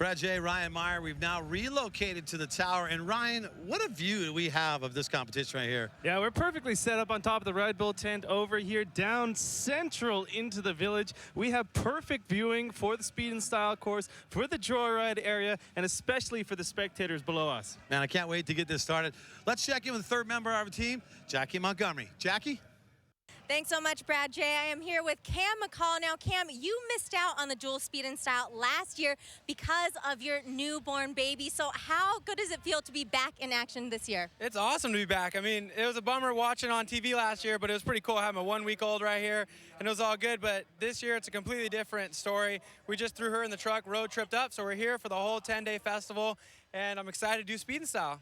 Brad J., Ryan Meyer, we've now relocated to the tower. And Ryan, what a view do we have of this competition right here? Yeah, we're perfectly set up on top of the Red Bull tent over here, down central into the village. We have perfect viewing for the speed and style course, for the joyride area, and especially for the spectators below us. Man, I can't wait to get this started. Let's check in with the third member of our team, Jackie Montgomery. Jackie? Thanks so much, Brad J. I am here with Cam McCall. Now, Cam, you missed out on the dual speed and style last year because of your newborn baby. So how good does it feel to be back in action this year? It's awesome to be back. I mean, it was a bummer watching on TV last year, but it was pretty cool having a 1 week old right here, and it was all good. But this year, it's a completely different story. We just threw her in the truck, road tripped up, so we're here for the whole 10-day festival, and I'm excited to do speed and style.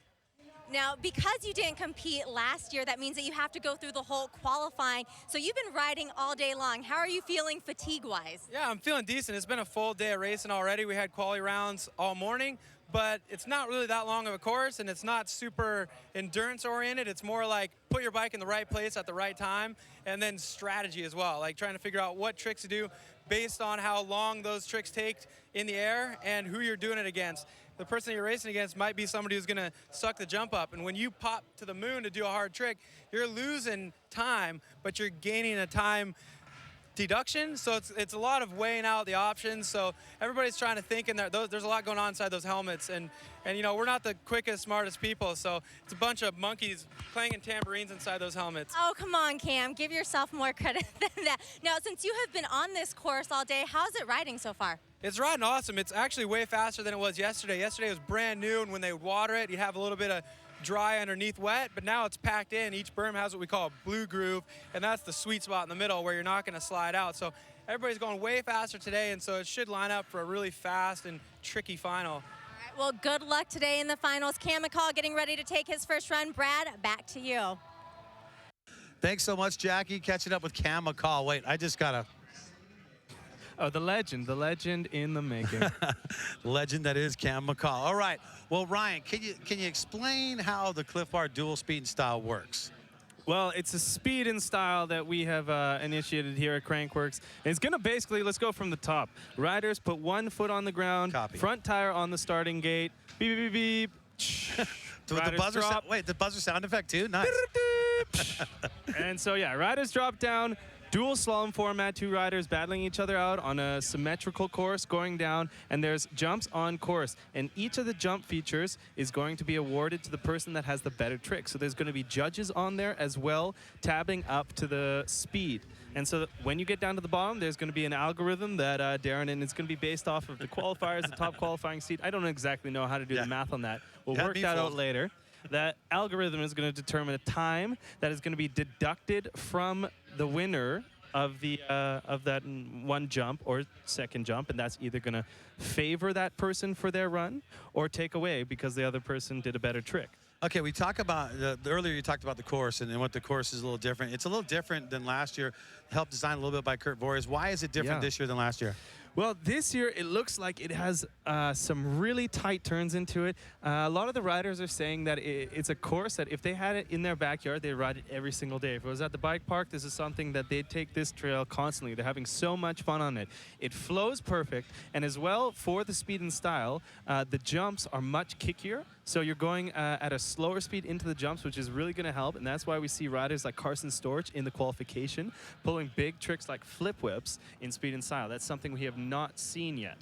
Now, because you didn't compete last year, that means that you have to go through the whole qualifying. So you've been riding all day long. How are you feeling fatigue-wise? Yeah, I'm feeling decent. It's been a full day of racing already. We had quali rounds all morning, but it's not really that long of a course, and it's not super endurance-oriented. It's more like put your bike in the right place at the right time, and then strategy as well, like trying to figure out what tricks to do based on how long those tricks take in the air and who you're doing it against. The person you're racing against might be somebody who's gonna suck the jump up. And when you pop to the moon to do a hard trick, you're losing time, but you're gaining a time deduction. So it's a lot of weighing out the options. So everybody's trying to think, and there's a lot going on inside those helmets. And you know, we're not the quickest, smartest people. So it's a bunch of monkeys clanging tambourines inside those helmets. Oh, come on, Cam. Give yourself more credit than that. Now, since you have been on this course all day, how's it riding so far? It's riding awesome. It's actually way faster than it was yesterday. Yesterday was brand new, and when they would water it, you'd have a little bit of dry underneath wet, but now it's packed in. Each berm has what we call a blue groove, and that's the sweet spot in the middle where you're not going to slide out. So everybody's going way faster today, and so it should line up for a really fast and tricky final. All right, well, good luck today in the finals. Cam McCall getting ready to take his first run. Brad, back to you. Thanks so much, Jackie. Catching up with Cam McCall. Wait, I just got to... Oh, the legend in the making. Legend that is Cam McCall. All right. Well, Ryan, can you explain how the Clif Bar dual speed and style works? Well, it's a speed and style that we have initiated here at Crankworx. It's going to basically, let's go from the top. Riders put 1 foot on the ground, Copy. Front tire on the starting gate, beep, beep, beep, beep. The buzzer sound, wait, the buzzer sound effect too? Nice. And so, yeah, riders drop down. Dual slalom format, 2 riders battling each other out on a symmetrical course going down, and there's jumps on course. And each of the jump features is going to be awarded to the person that has the better trick. So there's going to be judges on there as well, tabbing up to the speed. And so when you get down to the bottom, there's going to be an algorithm that Darren, and it's going to be based off of the qualifiers, the top qualifying seed. I don't exactly know how to do the math on that. We'll work that out later. That algorithm is going to determine a time that is going to be deducted from the winner of the of that one jump or second jump, and that's either going to favor that person for their run or take away because the other person did a better trick. Okay, we talk about, earlier you talked about the course and what the course is a little different. It's a little different than last year, helped design a little bit by Kurt Voorhees. Why is it different this year than last year? Well, this year it looks like it has some really tight turns into it. A lot of the riders are saying that it's a course that if they had it in their backyard, they'd ride it every single day. If it was at the bike park, this is something that they'd take this trail constantly. They're having so much fun on it. It flows perfect, and as well for the speed and style, the jumps are much kickier. So you're going at a slower speed into the jumps, which is really going to help, and that's why we see riders like Carson Storch in the qualification pulling big tricks like flip whips in speed and style. That's something we have not seen yet.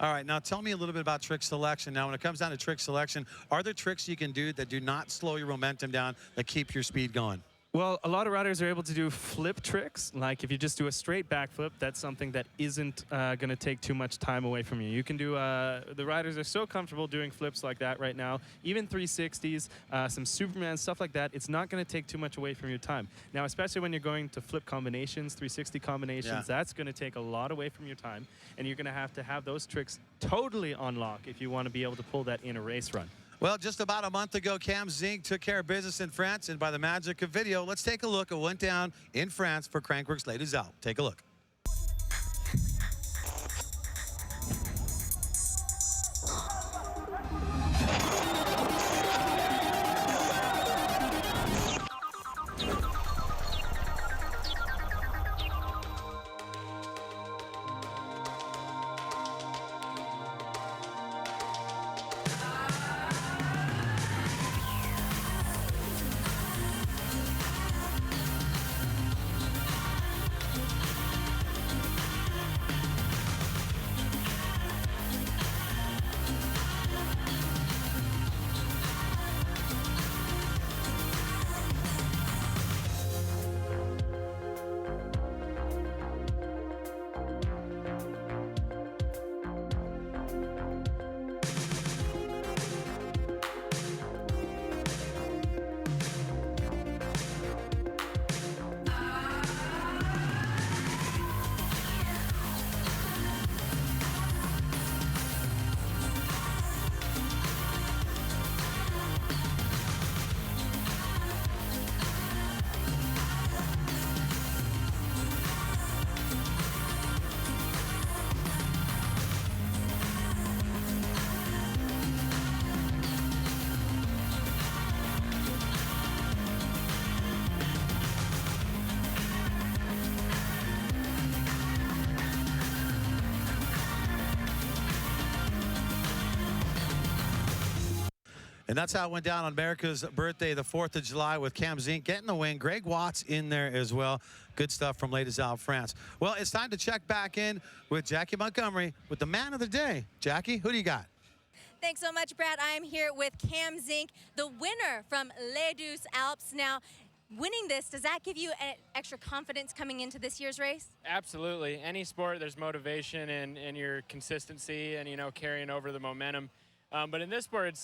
All right, now tell me a little bit about trick selection. Now, when it comes down to trick selection, are there tricks you can do that do not slow your momentum down, that keep your speed going? Well, a lot of riders are able to do flip tricks. Like if you just do a straight backflip, that's something that isn't going to take too much time away from you. You can do, the riders are so comfortable doing flips like that right now. Even 360s, some Superman, stuff like that, it's not going to take too much away from your time. Now, especially when you're going to flip combinations, 360 combinations, that's going to take a lot away from your time. And you're going to have those tricks totally on lock if you want to be able to pull that in a race run. Well, just about a month ago, Cam Zink took care of business in France, and by the magic of video, let's take a look at what went down in France for Crankworx Les Deux Alpes. Take a look. And that's how it went down on America's birthday, the 4th of July, with Cam Zink getting the win. Greg Watts in there as well. Good stuff from Les Deux, France. Well, it's time to check back in with Jackie Montgomery with the man of the day. Jackie, who do you got? Thanks so much, Brad. I am here with Cam Zink, the winner from Les Deux Alps. Now, winning this, does that give you extra confidence coming into this year's race? Absolutely. Any sport, there's motivation and your consistency and, you know, carrying over the momentum. But in this sport,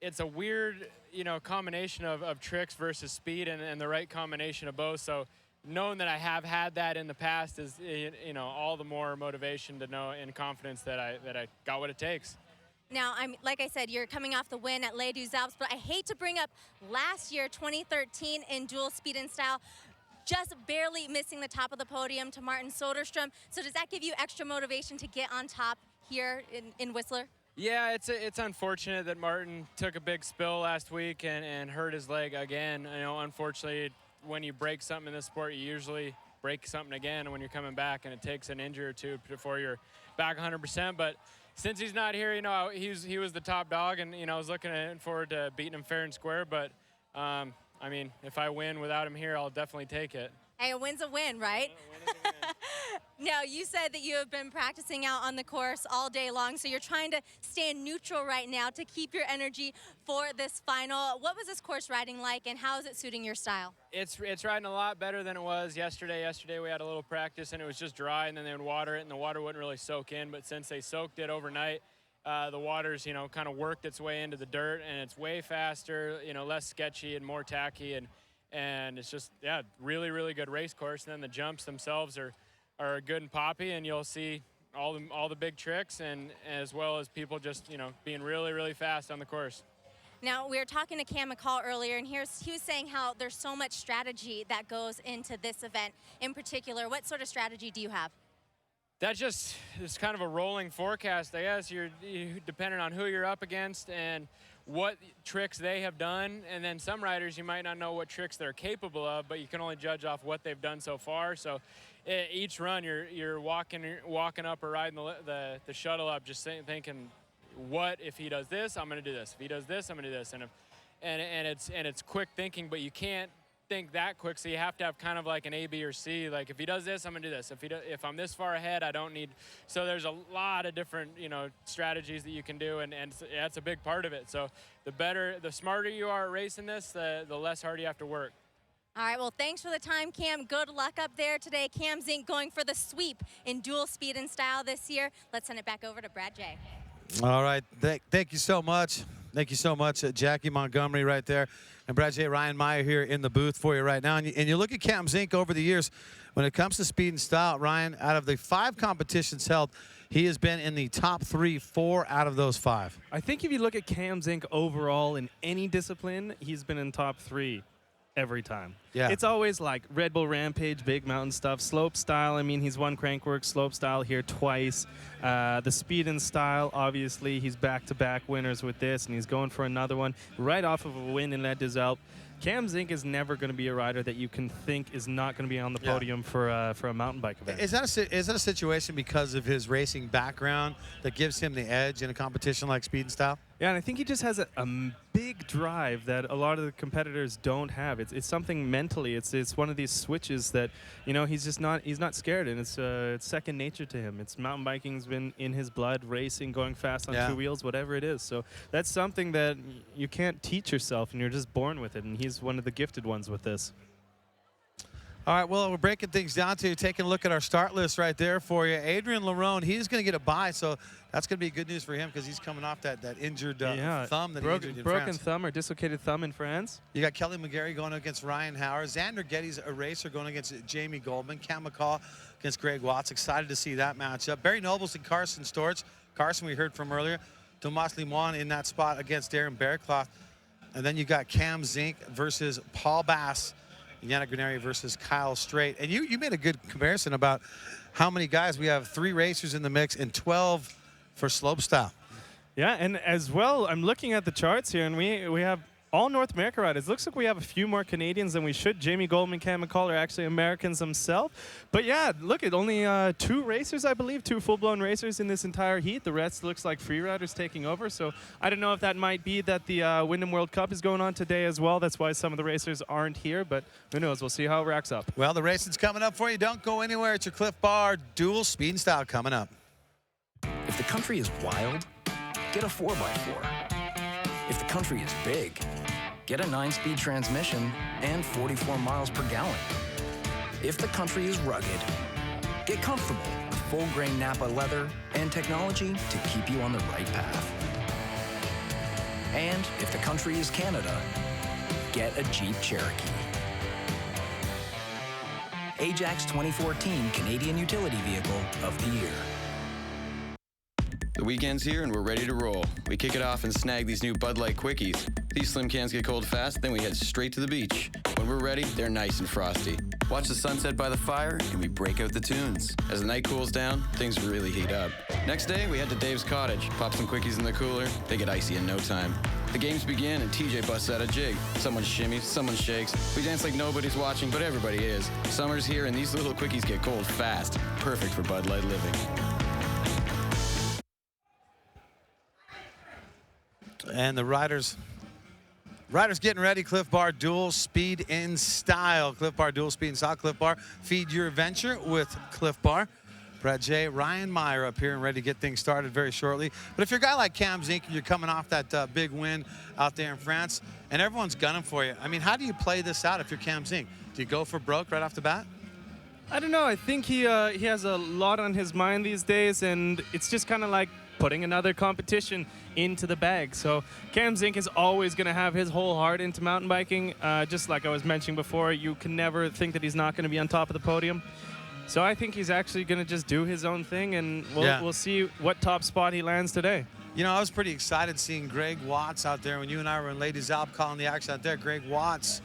it's a weird, you know, combination of tricks versus speed and the right combination of both. So knowing that I have had that in the past is, you know, all the more motivation to know and confidence that I got what it takes. Now, like I said, you're coming off the win at Les Deux Alpes, but I hate to bring up last year, 2013, in dual speed and style, just barely missing the top of the podium to Martin Soderstrom. So does that give you extra motivation to get on top here in Whistler? Yeah, it's unfortunate that Martin took a big spill last week and hurt his leg again. You know, unfortunately, when you break something in this sport, you usually break something again when you're coming back, and it takes an injury or two before you're back 100%. But since he's not here, you know, he was the top dog, and, you know, I was looking forward to beating him fair and square. But, I mean, if I win without him here, I'll definitely take it. Hey, a win's a win, right? Yeah, a win is a win. Now, you said that you have been practicing out on the course all day long, so you're trying to stay neutral right now to keep your energy for this final. What was this course riding like, and how is it suiting your style? It's riding a lot better than it was yesterday. Yesterday we had a little practice, and it was just dry, and then they would water it, and the water wouldn't really soak in. But since they soaked it overnight, the water's, you know, kind of worked its way into the dirt, and it's way faster, you know, less sketchy and more tacky, and it's just, yeah, really, really good race course. And then the jumps themselves are good and poppy, and you'll see all the big tricks, and as well as people just, you know, being really, really fast on the course. Now, we were talking to Cam McCall earlier, and he was saying how there's so much strategy that goes into this event in particular. What sort of strategy do you have? That just is kind of a rolling forecast, I guess. You're dependent on who you're up against and what tricks they have done, and then some riders you might not know what tricks they're capable of, but you can only judge off what they've done so far. So each run you're walking up or riding the shuttle up, just thinking, what if he does this, I'm going to do this. If he does this, I'm going to do this. And it's quick thinking, but you can't think that quick, so you have to have kind of like an A, B, or C. Like, if he does this, I'm gonna do this. If I'm this far ahead, I don't need. So there's a lot of different, you know, strategies that you can do, and that's a big part of it. So the smarter you are at racing this, the less hard you have to work. All right, well, thanks for the time, Cam. Good luck up there today. Cam Zink going for the sweep in dual speed and style this year. Let's send it back over to Brad J. All right, thank you so much. Thank you so much, Jackie Montgomery right there. And Brad J. Ryan Meyer here in the booth for you right now. And you look at Cam Zink over the years, when it comes to speed and style, Ryan, out of the 5 competitions held, he has been in the top 4 out of those 5. I think if you look at Cam Zink overall in any discipline, he's been in top 3 every time. Yeah. It's always like Red Bull Rampage, big mountain stuff, slope style. I mean, he's won Crankworx slope style here twice. The speed and style, obviously, he's back-to-back winners with this, and he's going for another one right off of a win in Les Deux Alpes. Cam Zink is never going to be a rider that you can think is not going to be on the podium for a mountain bike event. Is that a situation because of his racing background that gives him the edge in a competition like speed and style? Yeah, and I think he just has a big drive that a lot of the competitors don't have. It's something mentally. It's one of these switches that, you know, he's not scared, and it's second nature to him. It's mountain biking's been in his blood, racing, going fast on 2 wheels, whatever it is. So that's something that you can't teach yourself, and you're just born with it. And he's one of the gifted ones with this. All right, well, we're breaking things down to taking a look at our start list right there for you. Adrian Larone, he's going to get a bye, so that's going to be good news for him because he's coming off that injured thumb that he injured in broken France. Thumb or dislocated thumb in France. You got Kelly McGarry going against Ryan Howard. Xander Getty's a racer going against Jamie Goldman. Cam McCall against Greg Watts. Excited to see that matchup. Barry Nobles and Carson Storch. Carson we heard from earlier. Tomas Limon in that spot against Darren Bearcloth. And then you got Cam Zink versus Paul Bass. Yannick Grenari versus Kyle Strait. And you made a good comparison about how many guys. We have 3 racers in the mix and 12 for slopestyle. Yeah, and as well, I'm looking at the charts here, and we have all North America riders. Looks like we have a few more Canadians than we should. Jamie Goldman, Cam McCall are actually Americans themselves. But yeah, look at only 2 racers, I believe, 2 full-blown racers in this entire heat. The rest looks like free riders taking over. So I don't know if that might be that the Wyndham World Cup is going on today as well. That's why some of the racers aren't here, but who knows? We'll see how it racks up. Well, the racing's coming up for you. Don't go anywhere. It's your Clif Bar dual speed and style coming up. If the country is wild, get a 4x4. If the country is big, get a 9-speed transmission and 44 miles per gallon. If the country is rugged, get comfortable with full-grain Napa leather and technology to keep you on the right path. And if the country is Canada, get a Jeep Cherokee. Ajax 2014 Canadian Utility Vehicle of the Year. The weekend's here and we're ready to roll. We kick it off and snag these new Bud Light Quickies. These slim cans get cold fast, then we head straight to the beach. When we're ready, they're nice and frosty. Watch the sunset by the fire and we break out the tunes. As the night cools down, things really heat up. Next day, we head to Dave's cottage, pop some quickies in the cooler. They get icy in no time. The games begin and TJ busts out a jig. Someone shimmies, someone shakes. We dance like nobody's watching, but everybody is. Summer's here and these little quickies get cold fast. Perfect for Bud Light living. And the riders getting ready. Clif Bar dual speed in style. Clif Bar dual speed in style. Clif Bar, feed your adventure with Clif Bar. Brad J, Ryan Meyer up here and ready to get things started very shortly. But if you're a guy like Cam Zink and you're coming off that big win out there in France and everyone's gunning for you, I mean, how do you play this out if you're Cam Zink? Do you go for broke right off the bat? I don't know. I think he has a lot on his mind these days, and it's just kind of like putting another competition into the bag. So Cam Zink is always going to have his whole heart into mountain biking. Just like I was mentioning before, you can never think that he's not going to be on top of the podium. So I think he's actually going to just do his own thing, and we'll see what top spot he lands today. You know, I was pretty excited seeing Greg Watts out there when you and I were in Ladies Alp calling the action out there. Greg Watts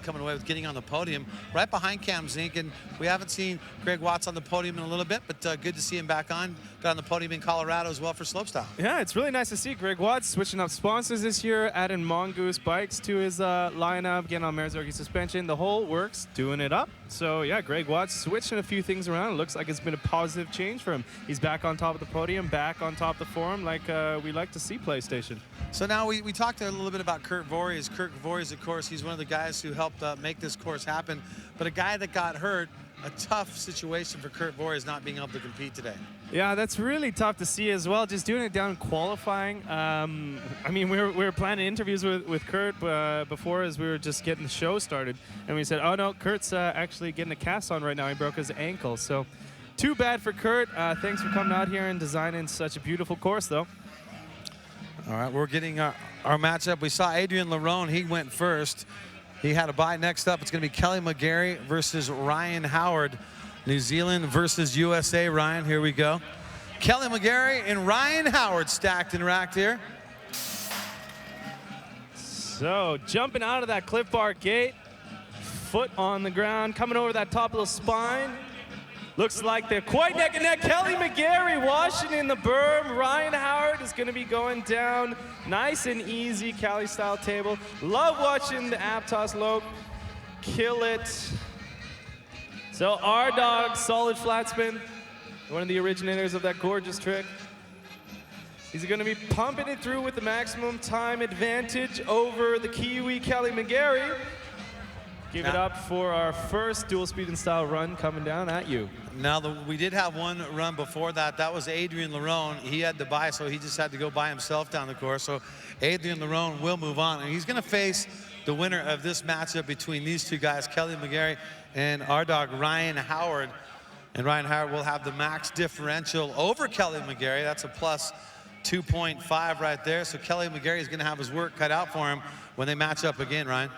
coming away with getting on the podium right behind Cam Zink, and we haven't seen Greg Watts on the podium in a little bit, but good to see him back on. Got on the podium in Colorado as well for slopestyle. Yeah, it's really nice to see Greg Watts switching up sponsors this year, adding Mongoose bikes to his lineup, getting on Marzocchi suspension. The whole works, doing it up. So yeah, Greg Watts switching a few things around. It looks like it's been a positive change for him. He's back on top of the podium, back on top of the forum, like we like to see PlayStation. So now we talked a little bit about Kurt Voorhees. Kurt Voorhees, of course, he's one of the guys who helped make this course happen. But a guy that got hurt, a tough situation for Kurt Voorhees not being able to compete today. Yeah, that's really tough to see as well. Just doing it down qualifying. I mean, we were planning interviews with Kurt before as we were just getting the show started. And we said, oh no, Kurt's actually getting a cast on right now. He broke his ankle. So too bad for Kurt. Thanks for coming out here and designing such a beautiful course, though. All right, we're getting our matchup. We saw Adrian Larone. He went first. He had a bye. Next up, it's going to be Kelly McGarry versus Ryan Howard. New Zealand versus USA. Ryan, here we go. Kelly McGarry and Ryan Howard stacked and racked here. So jumping out of that Clif Bar gate, foot on the ground, coming over that top of the spine. Looks like they're quite neck and neck. Kelly McGarry washing in the berm. Ryan Howard is going to be going down nice and easy, Cali style table. Love watching the Aptos Loke kill it. So our dog, solid flat spin, one of the originators of that gorgeous trick. He's going to be pumping it through with the maximum time advantage over the Kiwi Kelly McGarry. Give it up for our first dual speed and style run coming down at you. Now, we did have one run before that. That was Adrian Larone. He had to buy, so he just had to go by himself down the course. So Adrian Larone will move on, and he's going to face the winner of this matchup between these two guys, Kelly McGarry and our dog, Ryan Howard. And Ryan Howard will have the max differential over Kelly McGarry. That's a plus 2.5 right there. So Kelly McGarry is going to have his work cut out for him when they match up again, Ryan.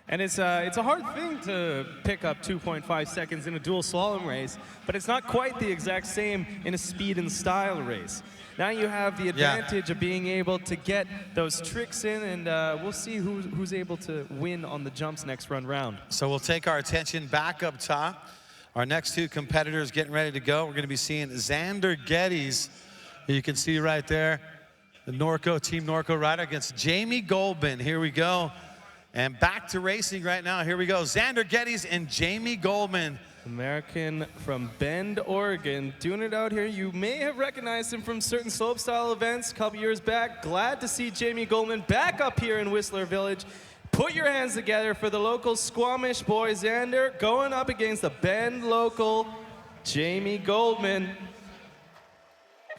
And it's a hard thing to pick up 2.5 seconds in a dual slalom race, but it's not quite the exact same in a speed and style race. Now you have the advantage of being able to get those tricks in, and we'll see who's able to win on the jumps next run round. So we'll take our attention back up top. Our next two competitors getting ready to go. We're going to be seeing Xander Geddes, who you can see right there. The Team Norco rider against Jamie Goldman. Here we go. And back to racing right now. Here we go. Xander Geddes and Jamie Goldman. American from Bend, Oregon, doing it out here. You may have recognized him from certain slopestyle events a couple years back. Glad to see Jamie Goldman back up here in Whistler Village. Put your hands together for the local Squamish boy, Xander, going up against the Bend local, Jamie Goldman.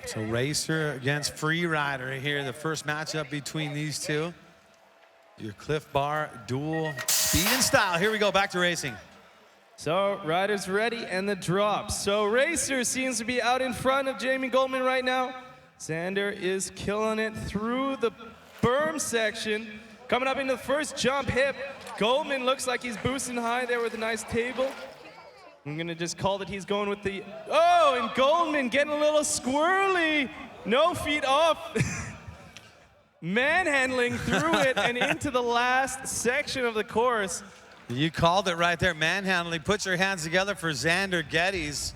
So racer against free rider here. The first matchup between these two. Your Clif Bar dual speed and style. Here we go, back to racing. So riders ready and the drop. So racer seems to be out in front of Jamie Goldman right now. Xander is killing it through the berm section. Coming up into the first jump hip. Goldman looks like he's boosting high there with a nice table. I'm gonna just call that he's going with the, oh, and Goldman getting a little squirrely. No feet off. Manhandling through it and into the last section of the course. You called it right there, manhandling. Put your hands together for Xander Geddes.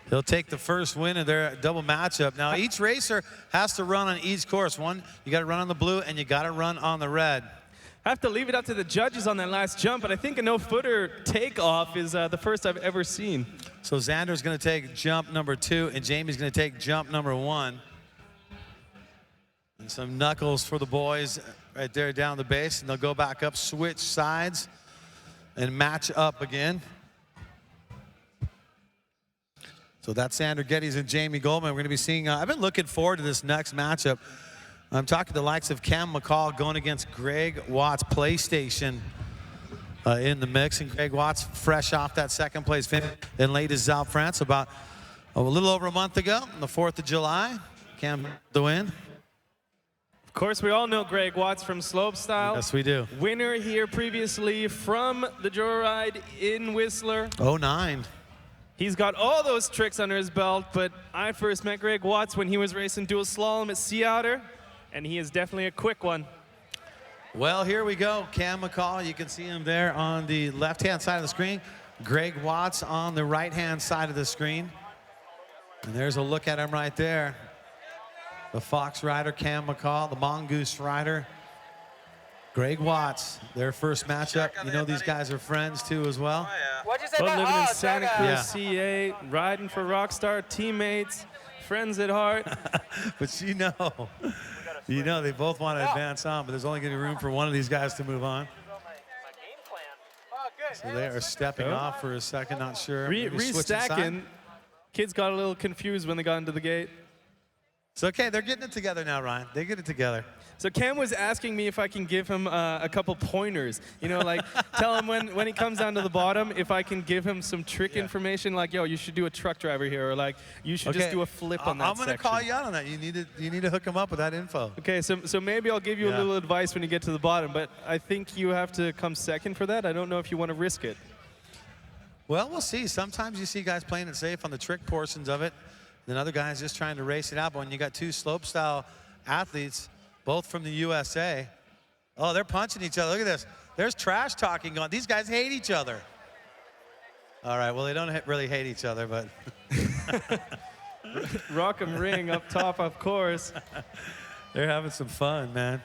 He'll take the first win of their double matchup. Now, each racer has to run on each course. One, you got to run on the blue, and you got to run on the red. I have to leave it up to the judges on that last jump, but I think a no-footer takeoff is the first I've ever seen. So Xander's going to take jump number 2, and Jamie's going to take jump number 1. And some knuckles for the boys right there down the base, and they'll go back up, switch sides, and match up again. So that's Xander Geddes and Jamie Goldman. We're going to be seeing, I've been looking forward to this next matchup. I'm talking to the likes of Cam McCall going against Greg Watts, PlayStation in the mix. And Greg Watts fresh off that second place finish in late as South France about a little over a month ago, on the 4th of July. Cam the win. Of course, we all know Greg Watts from Slopestyle. Yes, we do. Winner here previously from the Joyride in Whistler. 09. He's got all those tricks under his belt, but I first met Greg Watts when he was racing dual slalom at Sea Otter, and he is definitely a quick one. Well, here we go. Cam McCall, you can see him there on the left-hand side of the screen. Greg Watts on the right-hand side of the screen. And there's a look at him right there. The Fox rider, Cam McCall, the Mongoose rider, Greg Watts, their first matchup. You know these guys are friends too as well. Both living in Santa Cruz, CA, riding for Rockstar, teammates, friends at heart. But you know they both want to advance on, but there's only going to be room for one of these guys to move on. So they are stepping off for a second, not sure. Restacking. Kids got a little confused when they got into the gate. It's okay, they're getting it together now, Ryan. They get it together. So Cam was asking me if I can give him a couple pointers. You know, like tell him when he comes down to the bottom, if I can give him some trick information, like, yo, you should do a truck driver here, or like, you should just do a flip on that I'm going to call you out on that. You need to hook him up with that info. Okay, so maybe I'll give you a little advice when you get to the bottom, but I think you have to come second for that. I don't know if you want to risk it. Well, we'll see. Sometimes you see guys playing it safe on the trick portions of it, then other guys just trying to race it out. But when you got two slopestyle athletes, both from the USA. Oh, they're punching each other. Look at this. There's trash talking going. These guys hate each other. All right, well, they don't really hate each other, but. Rock'em Ring up top, of course. They're having some fun, man.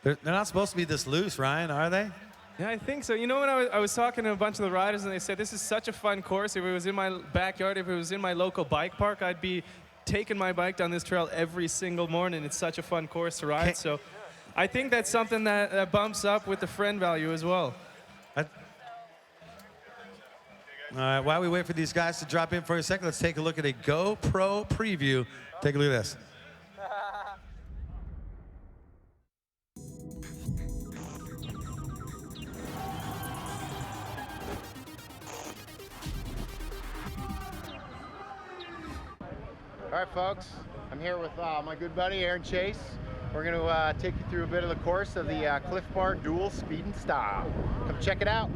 They're not supposed to be this loose, Ryan, are they? Yeah, I think so. You know, when I was talking to a bunch of the riders, and they said, this is such a fun course. If it was in my backyard, if it was in my local bike park, I'd be taking my bike down this trail every single morning. It's such a fun course to ride. So I think that's something that bumps up with the friend value as well. All right, while we wait for these guys to drop in for a second, let's take a look at a GoPro preview. Take a look at this. All right, folks, I'm here with my good buddy, Aaron Chase. We're going to take you through a bit of the course of the Clif Bar Dual Speed and Style. Come check it out.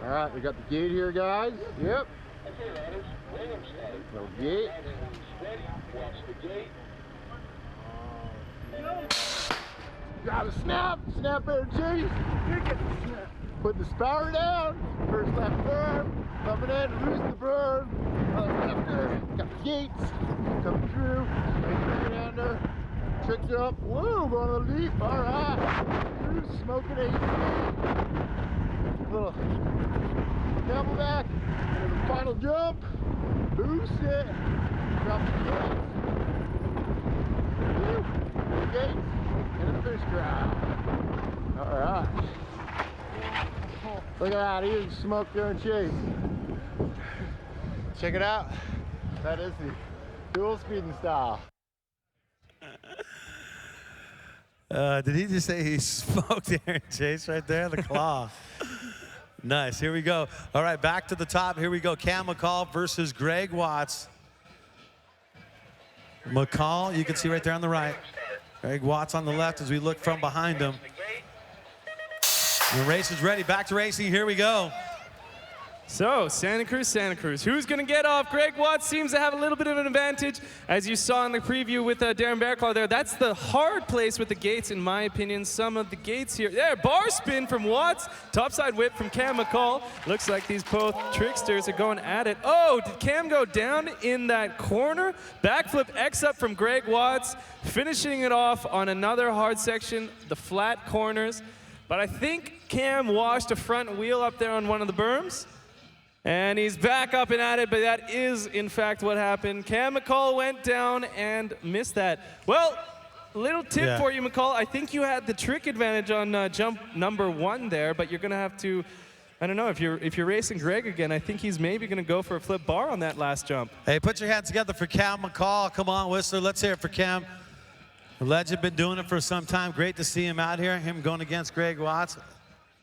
All right, we got the gate here, guys. Yep. Little gate. Got a snap. Snap there, Chase. Put the spower down. First left berm. Coming in, loose the berm. After, got the gates, coming through, right down there, tricked up, woo, going to the leap, all right, through, smoking 8. Little camelback, and the final jump, boost it, drop the gates, woo, the gates, and the fish ground, all right. Look at that, he was smoked there and chase. Check it out. That is the dual speeding style. Did he just say he smoked Aaron Chase right there? The claw. Nice. Here we go. All right, back to the top. Here we go. Cam McCall versus Greg Watts. McCall, you can see right there on the right. Greg Watts on the left as we look from behind him. The race is ready. Back to racing. Here we go. So, Santa Cruz. Who's going to get off? Greg Watts seems to have a little bit of an advantage. As you saw in the preview with Darren Bearclaw there, that's the hard place with the gates, in my opinion. Some of the gates here. There, bar spin from Watts. Topside whip from Cam McCall. Looks like these both tricksters are going at it. Oh, did Cam go down in that corner? Backflip X up from Greg Watts. Finishing it off on another hard section, the flat corners. But I think Cam washed a front wheel up there on one of the berms. And he's back up and at it, but that is, in fact, what happened. Cam McCall went down and missed that. Well, little tip for you, McCall. I think you had the trick advantage on jump number 1 there, but you're going to have to, I don't know, if you're racing Greg again, I think he's maybe going to go for a flip bar on that last jump. Hey, put your hands together for Cam McCall. Come on, Whistler. Let's hear it for Cam. The legend, been doing it for some time. Great to see him out here, him going against Greg Watts.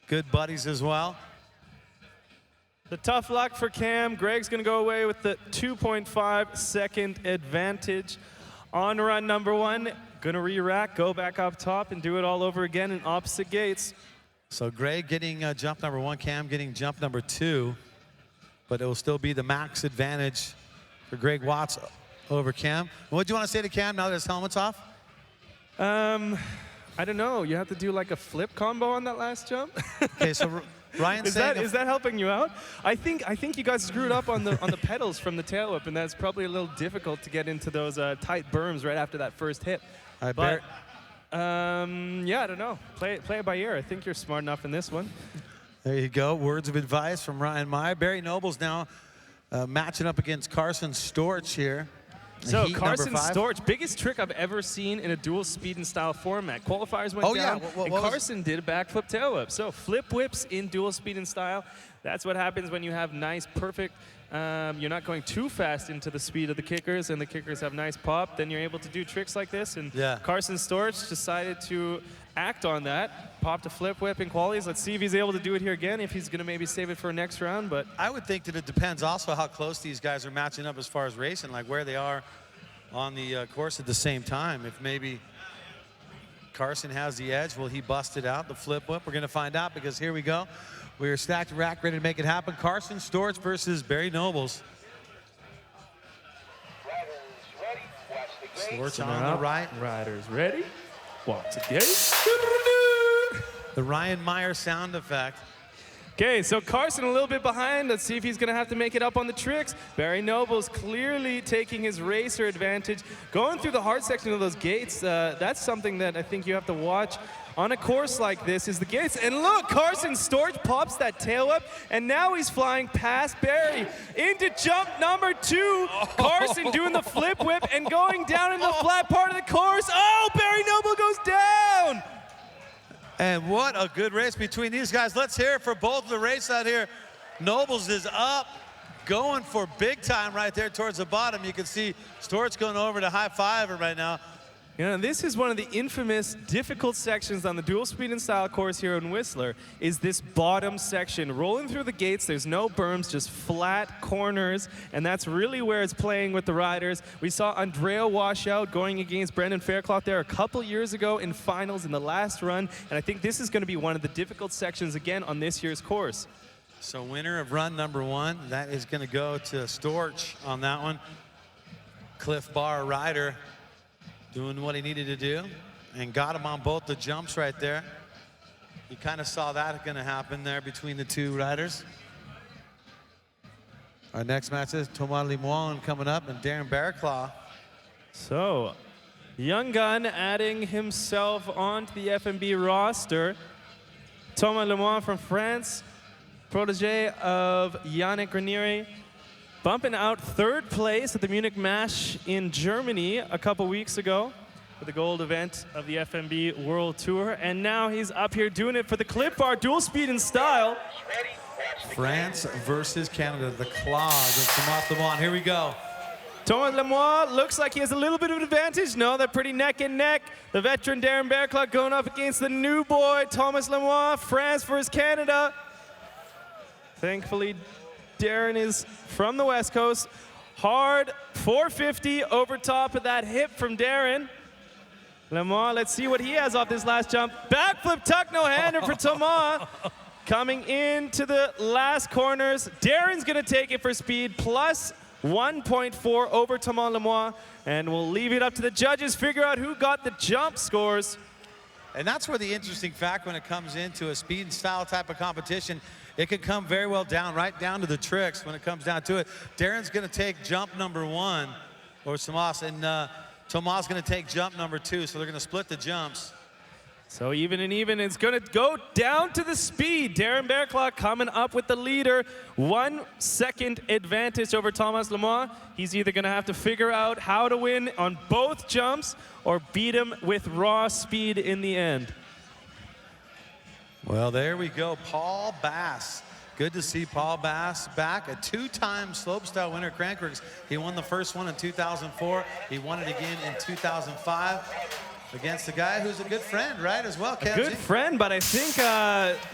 Good buddies as well. The tough luck for Cam. Greg's going to go away with the 2.5 second advantage on run number 1. Going to re-rack, go back up top, and do it all over again in opposite gates. So Greg getting jump number 1, Cam getting jump number 2, but it will still be the max advantage for Greg Watts over Cam. What do you want to say to Cam now that his helmet's off? I don't know. You have to do like a flip combo on that last jump. Okay, so Ryan, is that helping you out? I think you guys screwed up on the pedals from the tail whip, and that's probably a little difficult to get into those tight berms right after that first hit. I bet. Yeah, I don't know. Play it by ear. I think you're smart enough in this one. There you go. Words of advice from Ryan Meyer. Barry Noble's now matching up against Carson Storch here. So Carson Storch, biggest trick I've ever seen in a dual speed and style format. Qualifiers went down, and Carson did a backflip tail whip. So flip whips in dual speed and style. That's what happens when you have nice, perfect, you're not going too fast into the speed of the kickers, and the kickers have nice pop. Then you're able to do tricks like this. And Carson Storch decided to act on that, popped a flip whip in qualities. Let's see if he's able to do it here again, if he's going to maybe save it for next round. But I would think that it depends also how close these guys are matching up as far as racing, like where they are on the course at the same time. If maybe Carson has the edge, will he bust it out, the flip whip? We're going to find out, because here we go. We're stacked and rack, ready to make it happen. Carson Storch versus Barry Nobles. Storch on the right. Riders ready. Watch again. The Ryan Meyer sound effect. Okay, so Carson a little bit behind. Let's see if he's going to have to make it up on the tricks. Barry Noble's clearly taking his racer advantage. Going through the hard section of those gates, that's something that I think you have to watch on a course like this, is the gates. And look, Carson Storch pops that tail whip, and now he's flying past Barry into jump number 2. Carson doing the flip whip and going down in the flat part of the course. Oh, Barry Noble goes down. And what a good race between these guys. Let's hear it for both of the race out here. Nobles is up, going for big time right there towards the bottom. You can see Storch going over to high-five him right now. You know, this is one of the infamous difficult sections on the dual speed and style course here in Whistler, is this bottom section. Rolling through the gates, there's no berms, just flat corners, and that's really where it's playing with the riders. We saw Andrea wash out going against Brendan Faircloth there a couple years ago in finals in the last run, and I think this is going to be one of the difficult sections again on this year's course. So winner of run number 1, that is going to go to Storch on that one. Clif Bar rider doing what he needed to do and got him on both the jumps right there. You kind of saw that going to happen there between the two riders. Our next match is Thomas Lemoine coming up and Darren Bearclaw. So, young gun adding himself onto the FMB roster. Thomas Lemoine from France, protege of Yannick Grenier, bumping out 3rd place at the Munich Mash in Germany a couple weeks ago for the gold event of the FMB World Tour. And now he's up here doing it for the Clif Bar dual speed and style. France versus Canada, the clog of Thomas Lemoine. Here we go. Thomas Lemoine looks like he has a little bit of an advantage. No, they're pretty neck and neck. The veteran Darren Bearclaw going up against the new boy, Thomas Lemoine, France versus Canada. Thankfully, Darren is from the West Coast. Hard 450 over top of that hip from Darren. Lemoine, let's see what he has off this last jump. Backflip tuck, no-hander for Thomas. Coming into the last corners. Darren's gonna take it for speed, plus 1.4 over Thomas Lemoine. And we'll leave it up to the judges, figure out who got the jump scores. And that's where the interesting fact when it comes into a speed and style type of competition, it can come very well down, right down to the tricks when it comes down to it. Darren's gonna take jump number 1, or Tomas, and Tomas gonna take jump number 2, so they're gonna split the jumps. So even and even, it's gonna go down to the speed. Darren Bearclaw coming up with the leader. 1 second advantage over Thomas Lemoine. He's either gonna have to figure out how to win on both jumps or beat him with raw speed in the end. Well, there we go, Paul Bass. Good to see Paul Bass back, a 2-time slopestyle winner at Crankworx. He won the first one in 2004. He won it again in 2005 against a guy who's a good friend, right, as well, Cam Good Zink. friend, but I think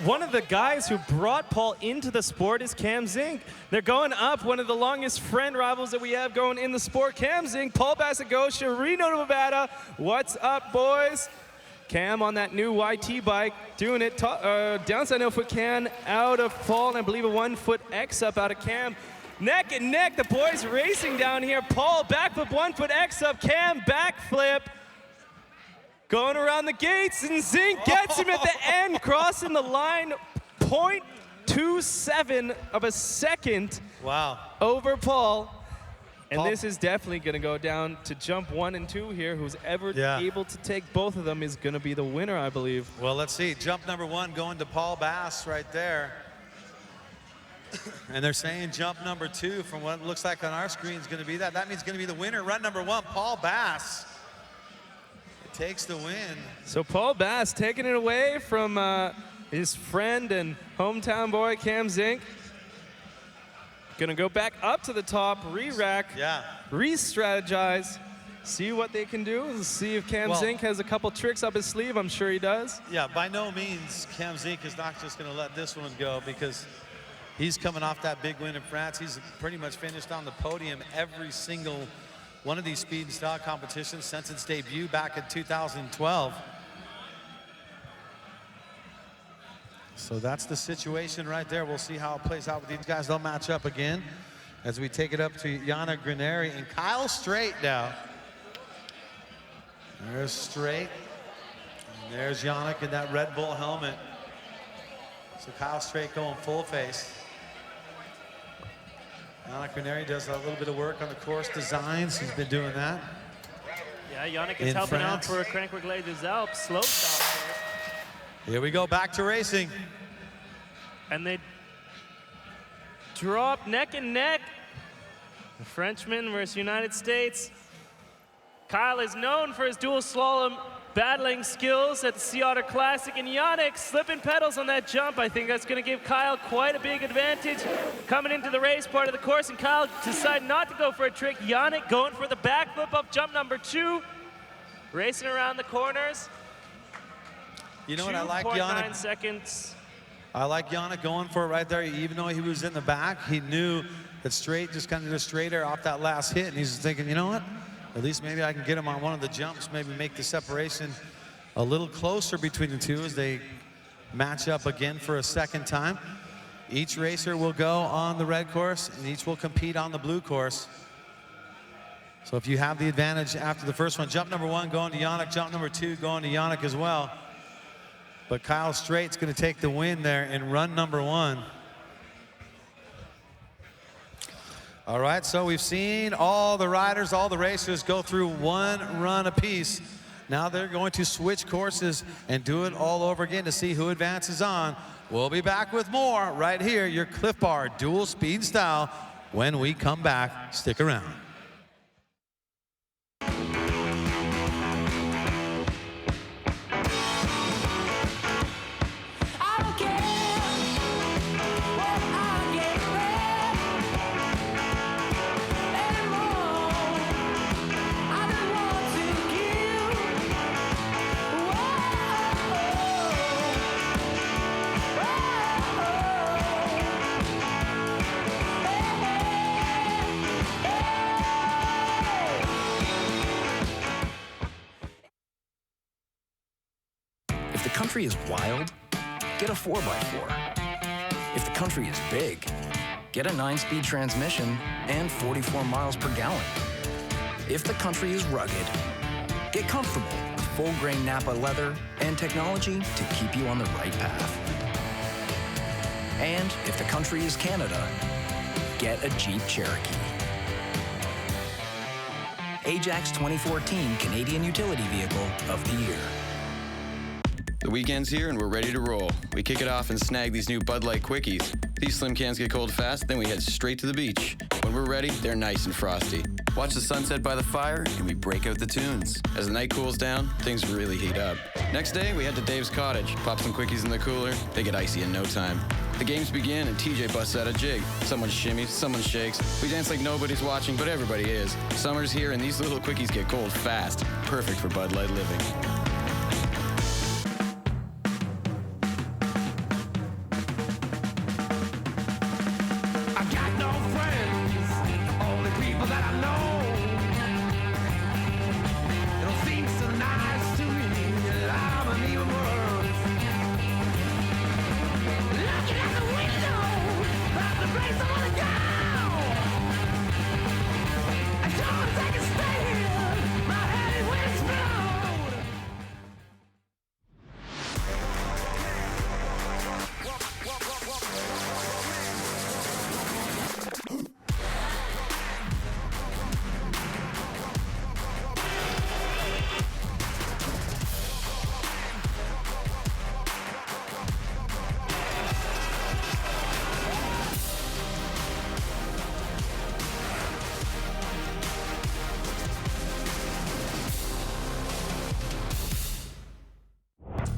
one of the guys who brought Paul into the sport is Cam Zink. They're going up, one of the longest friend rivals that we have going in the sport. Cam Zink, Paul Bass, Gosha, Reno, Nevada. What's up, boys? Cam on that new YT bike, doing it, downside no foot can out of Paul, and I believe a 1-foot X up out of Cam. Neck and neck, the boys racing down here. Paul, backflip, 1-foot X up, Cam, backflip. Going around the gates, and Zink gets him at the end, crossing the line, 0.27 of a second over Paul. And this is definitely going to go down to jump 1 and 2 here. Who's ever able to take both of them is going to be the winner, I believe. Well, let's see. Jump number 1 going to Paul Bass right there. And they're saying jump number 2 from what it looks like on our screen is going to be that. That means going to be the winner. Run number 1, Paul Bass. It takes the win. So Paul Bass taking it away from his friend and hometown boy, Cam Zink. Gonna go back up to the top, re-rack, re-strategize, see what they can do, see if Cam Zink has a couple tricks up his sleeve. I'm sure he does. Yeah, by no means Cam Zink is not just gonna let this one go, because he's coming off that big win in France. He's pretty much finished on the podium every single one of these speed and style competitions since its debut back in 2012. So that's the situation right there. We'll see how it plays out with these guys. They'll match up again as we take it up to Yannick Grenier and Kyle Strait now. There's Strait, and there's Yannick in that Red Bull helmet. So Kyle Strait going full face. Yannick Grenier does a little bit of work on the course designs. He's been doing that. Yeah, Yannick is helping out for Crankworx Les des Alpes slope style. Here we go, back to racing. And they drop neck and neck. The Frenchman versus United States. Kyle is known for his dual slalom battling skills at the Sea Otter Classic, and Yannick slipping pedals on that jump. I think that's going to give Kyle quite a big advantage coming into the race part of the course, and Kyle decided not to go for a trick. Yannick going for the backflip up jump number 2, racing around the corners. You know what, I like Yannick. 2.9 seconds. I like Yannick going for it right there. Even though he was in the back, he knew that Strait just kind of just straighter off that last hit, and he's thinking, you know what? At least maybe I can get him on one of the jumps, maybe make the separation a little closer between the two as they match up again for a second time. Each racer will go on the red course, and each will compete on the blue course. So if you have the advantage after the first one, jump number 1 going to Yannick, jump number 2 going to Yannick as well. But Kyle Strait's going to take the win there in run number 1. All right, so we've seen all the riders, all the racers go through one run apiece. Now they're going to switch courses and do it all over again to see who advances on. We'll be back with more right here, your Clif Bar dual speed style. When we come back, stick around. If the country is wild, get a 4x4. If the country is big, get a 9-speed transmission and 44 miles per gallon. If the country is rugged, get comfortable with full-grain Napa leather and technology to keep you on the right path. And if the country is Canada, get a Jeep Cherokee. Ajax 2014 Canadian Utility Vehicle of the Year. The weekend's here and we're ready to roll. We kick it off and snag these new Bud Light Quickies. These slim cans get cold fast, then we head straight to the beach. When we're ready, they're nice and frosty. Watch the sunset by the fire and we break out the tunes. As the night cools down, things really heat up. Next day, we head to Dave's cottage, pop some quickies in the cooler, they get icy in no time. The games begin and TJ busts out a jig. Someone shimmies, someone shakes. We dance like nobody's watching, but everybody is. Summer's here and these little quickies get cold fast. Perfect for Bud Light living.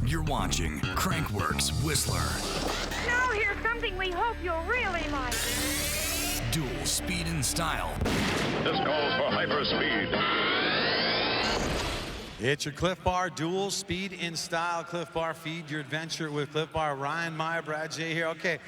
You're watching Crankworx Whistler. Now here's something we hope you'll really like. Dual speed and style. This calls for hyperspeed. It's your Clif Bar dual speed in style. Clif Bar, feed your adventure with Clif Bar. Ryan, Meyer, Brad J here. Okay,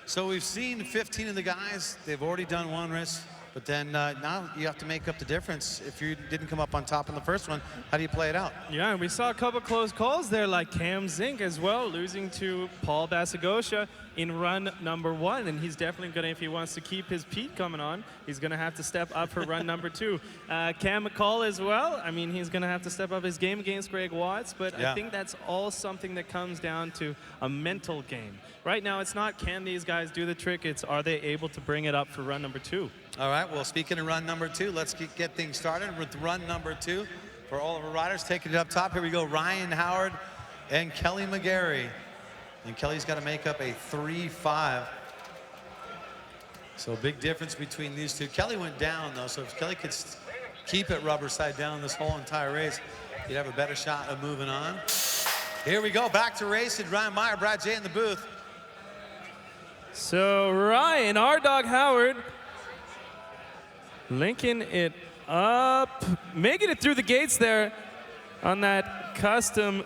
so we've seen 15 of the guys. They've already done one race. But then now you have to make up the difference. If you didn't come up on top in the first one, how do you play it out? Yeah, and we saw a couple close calls there, like Cam Zink as well, losing to Paul Basagosha in run number 1. And he's definitely going to, if he wants to keep his peak coming on, he's going to have to step up for run number 2. Cam McCall as well. I mean, he's going to have to step up his game against Greg Watts. But yeah. I think that's all something that comes down to a mental game. Right now, it's not can these guys do the trick, it's are they able to bring it up for run number 2. All right, well, speaking of run number 2, let's get things started with run number 2 for all of our riders. Taking it up top, here we go, Ryan Howard and Kelly McGarry. And Kelly's got to make up a 3.5. So a big difference between these two. Kelly went down, though, so if Kelly could keep it rubber side down this whole entire race, he'd have a better shot of moving on. Here we go, back to racing. Ryan Meyer, Brad J in the booth. So Ryan, our dog Howard, linking it up, making it through the gates there on that custom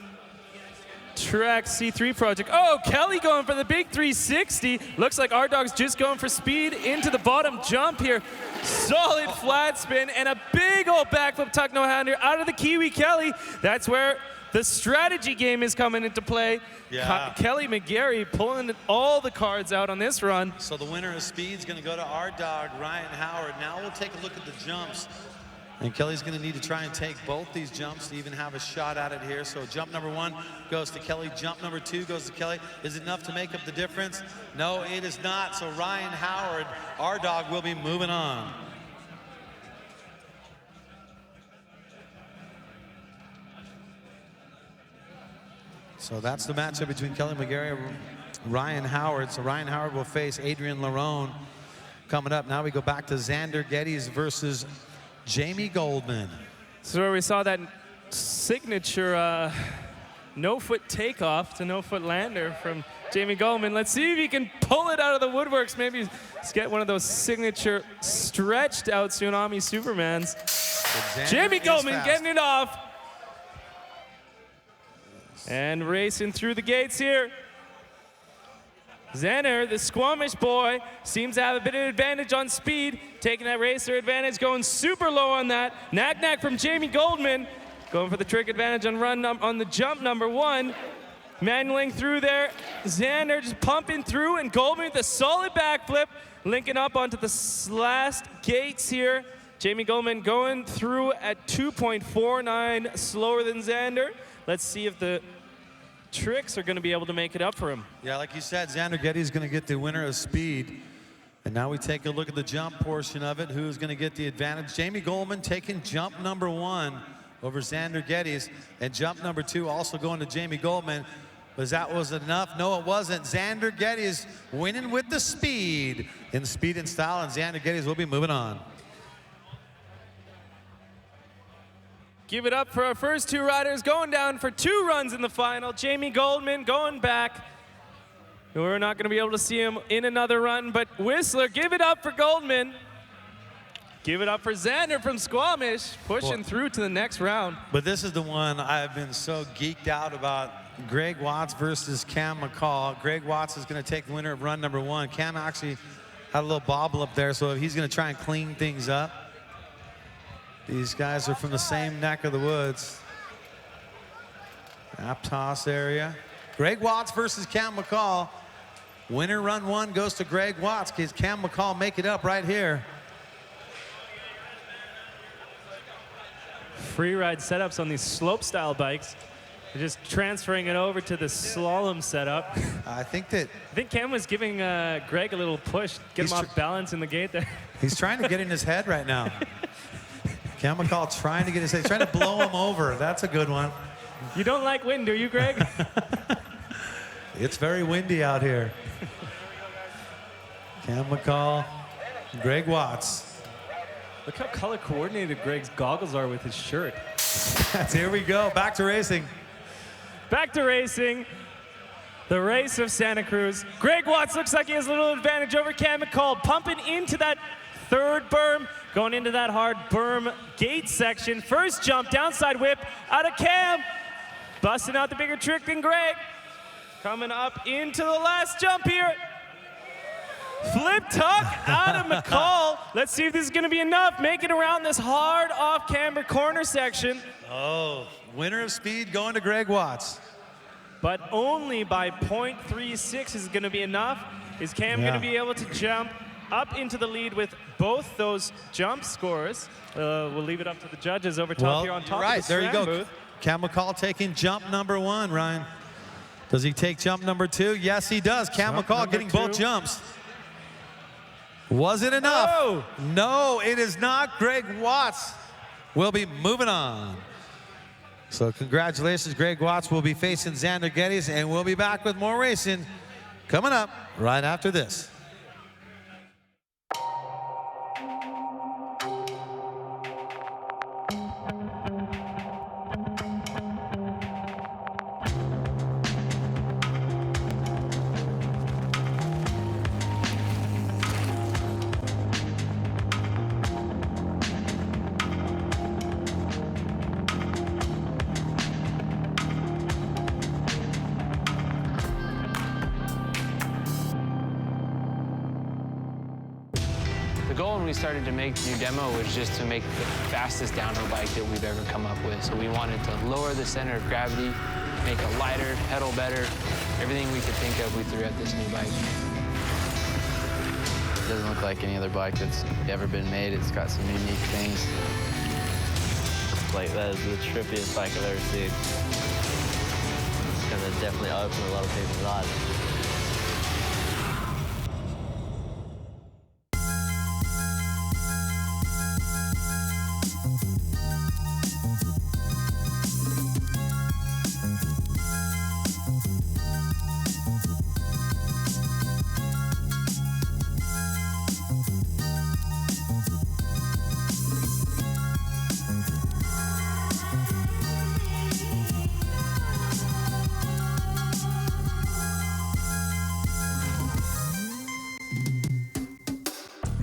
track C3 project. Oh, Kelly going for the big 360. Looks like our dog's just going for speed into the bottom jump here. Solid flat spin and a big old backflip tuck no hander out of the Kiwi Kelly. That's where the strategy game is coming into play. Yeah. Kelly McGarry pulling all the cards out on this run. So the winner of speed is going to go to our dog, Ryan Howard. Now we'll take a look at the jumps. And Kelly's going to need to try and take both these jumps to even have a shot at it here. So jump number 1 goes to Kelly. Jump number 2 goes to Kelly. Is it enough to make up the difference? No, it is not. So Ryan Howard, our dog, will be moving on. So that's the matchup between Kelly McGarry and Ryan Howard. So Ryan Howard will face Adrian Larone coming up. Now we go back to Xander Geddes versus Jamie Goldman. This is where we saw that signature no-foot takeoff to no-foot lander from Jamie Goldman. Let's see if he can pull it out of the woodworks. Maybe let's get one of those signature stretched out Tsunami Supermans. Jamie Goldman getting it off. And racing through the gates here. Xander, the Squamish boy, seems to have a bit of advantage on speed, taking that racer advantage, going super low on that. Knack from Jamie Goldman, going for the trick advantage on the jump number 1. Manualing through there. Xander just pumping through, and Goldman with a solid backflip, linking up onto the last gates here. Jamie Goldman going through at 2.49 slower than Xander. Let's see if the tricks are going to be able to make it up for him. Yeah, like you said, Xander Geddes is going to get the winner of speed. And now we take a look at the jump portion of it. Who's going to get the advantage? Jamie Goldman taking jump number 1 over Xander Geddes. And jump number 2 also going to Jamie Goldman. Was that enough? No, it wasn't. Xander Geddes winning with the speed in speed and style. And Xander Geddes will be moving on. Give it up for our first 2 riders going down for 2 runs in the final. Jamie Goldman going back. We're not going to be able to see him in another run, but Whistler, give it up for Goldman. Give it up for Xander from Squamish, pushing through to the next round. But this is the one I've been so geeked out about. Greg Watts versus Cam McCall. Greg Watts is going to take the winner of run number 1. Cam actually had a little bobble up there, so he's going to try and clean things up. These guys are from the same neck of the woods. Aptos area. Greg Watts versus Cam McCall. Winner run 1 goes to Greg Watts. Can Cam McCall make it up right here? Free ride setups on these slope style bikes. They're just transferring it over to the slalom setup. I think Cam was giving Greg a little push, get him off balance in the gate there. He's trying to get in his head right now. Cam McCall trying to get his head, trying to blow him over. That's a good one. You don't like wind, do you, Greg? It's very windy out here. Cam McCall, Greg Watts. Look how color coordinated Greg's goggles are with his shirt. Here we go, back to racing. Back to racing. The race of Santa Cruz. Greg Watts looks like he has a little advantage over Cam McCall, pumping into that 3rd berm, going into that hard berm gate section. First jump, downside whip out of Cam. Busting out the bigger trick than Greg. Coming up into the last jump here. Flip tuck out of McCall. Let's see if this is going to be enough. Make it around this hard off-camber corner section. Oh, winner of speed going to Greg Watts. But only by 0.36 is going to be enough. Is Cam going to be able to jump up into the lead with both those jump scores? We'll leave it up to the judges over top here on top of the there you go. booth. Cam McCall taking jump number 1, Ryan. Does he take jump number 2? Yes, he does. Cam McCall getting both jumps. Was it enough? No, it is not. Greg Watts will be moving on. So congratulations, Greg Watts will be facing Xander Geddes, and we'll be back with more racing coming up right after this. We started to make the new demo was just to make the fastest downhill bike that we've ever come up with. So we wanted to lower the center of gravity, make it lighter, pedal better. Everything we could think of, we threw at this new bike. It doesn't look like any other bike that's ever been made. It's got some unique things. Like, that is the trippiest bike I've ever seen. It's gonna definitely open a lot of people's eyes.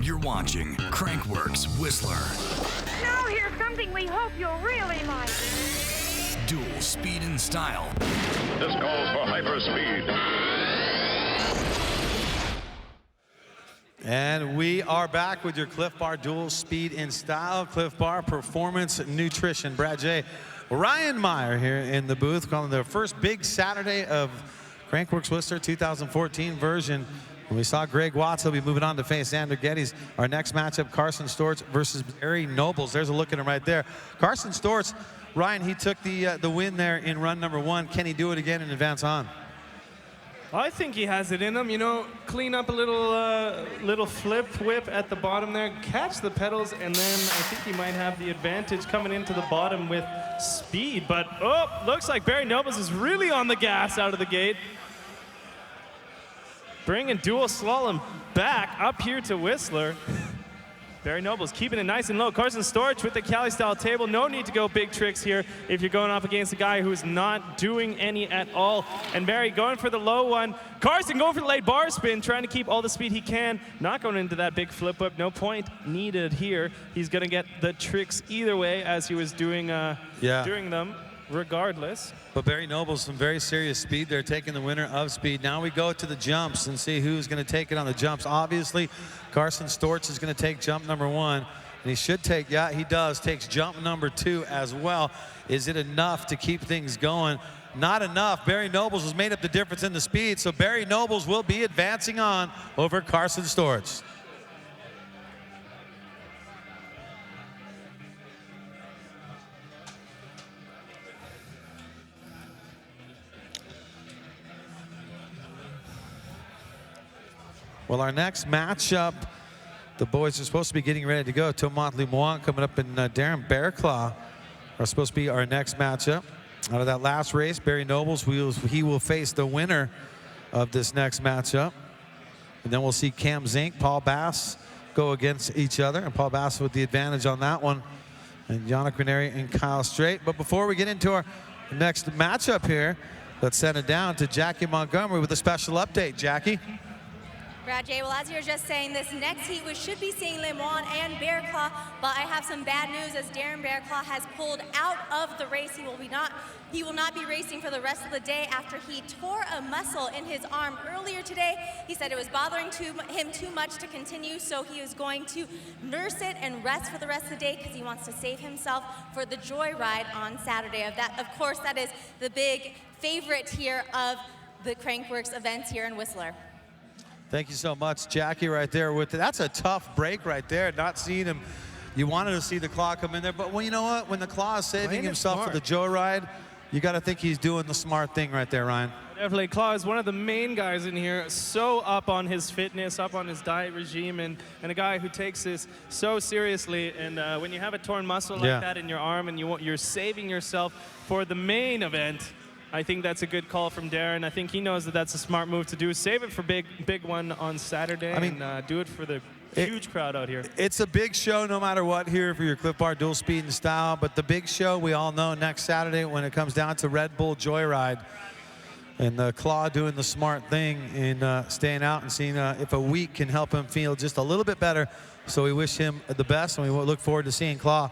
You're watching Crankworx Whistler. Now here's something we hope you'll really like. Dual speed and style. This calls for hyperspeed. And we are back with your Clif Bar Dual Speed in Style, Clif Bar Performance Nutrition. Brad J. Ryan Meyer here in the booth, calling the first big Saturday of Crankworx Whistler 2014 version. When we saw Greg Watts, he'll be moving on to face Xander Geddes. Our next matchup, Carson Storch versus Barry Nobles. There's a look at him right there. Carson Storch, Ryan, he took the win there in run number 1. Can he do it again and advance on? I think he has it in him. You know, clean up a little flip whip at the bottom there, catch the pedals, and then I think he might have the advantage coming into the bottom with speed. But, oh, looks like Barry Nobles is really on the gas out of the gate. Bringing dual slalom back up here to Whistler. Barry Nobles keeping it nice and low. Carson Storch with the Cali-style table. No need to go big tricks here if you're going up against a guy who's not doing any at all. And Barry going for the low one. Carson going for the late bar spin, trying to keep all the speed he can. Not going into that big flip whip. No point needed here. He's going to get the tricks either way as he was doing them regardless. But Barry Nobles, some very serious speed there, taking the winner of speed. Now we go to the jumps and see who's going to take it on the jumps. Obviously, Carson Storch is going to take jump number 1. And he should take, yeah, he does, takes jump number 2 as well. Is it enough to keep things going? Not enough. Barry Nobles has made up the difference in the speed, so Barry Nobles will be advancing on over Carson Storch. Well, our next matchup, the boys are supposed to be getting ready to go. Tomat Lemoine coming up, and Darren Bearclaw are supposed to be our next matchup. Out of that last race, Barry Nobles, he will face the winner of this next matchup. And then we'll see Cam Zink, Paul Bass go against each other, and Paul Bass with the advantage on that one, and Yannick Ranieri and Kyle Strait. But before we get into our next matchup here, let's send it down to Jackie Montgomery with a special update. Jackie? Brad J, well, as you were just saying, this next heat we should be seeing Lemoine and Bearclaw, but I have some bad news as Darren Bearclaw has pulled out of the race. He will not be racing for the rest of the day after he tore a muscle in his arm earlier today. He said it was bothering him too much to continue, so he is going to nurse it and rest for the rest of the day because he wants to save himself for the Joyride on Saturday. Of course, that is the big favorite here of the Crankworx events here in Whistler. Thank you so much, Jackie, right there. That's a tough break right there, not seeing him. You wanted to see the Claw come in there, but well, you know what? When the Claw is saving himself for the Joyride, you got to think he's doing the smart thing right there, Ryan. Definitely, Claw is one of the main guys in here, so up on his fitness, up on his diet regime, and a guy who takes this so seriously. And when you have a torn muscle like that in your arm and you're saving yourself for the main event, I think that's a good call from Darren. I think he knows that that's a smart move to do. Save it for big one on Saturday, and do it for the huge crowd out here. It's a big show no matter what here for your Clif Bar Dual Speed and Style, but the big show we all know next Saturday when it comes down to Red Bull Joyride. And the Claw doing the smart thing in staying out and seeing if a week can help him feel just a little bit better. So we wish him the best, and we look forward to seeing Claw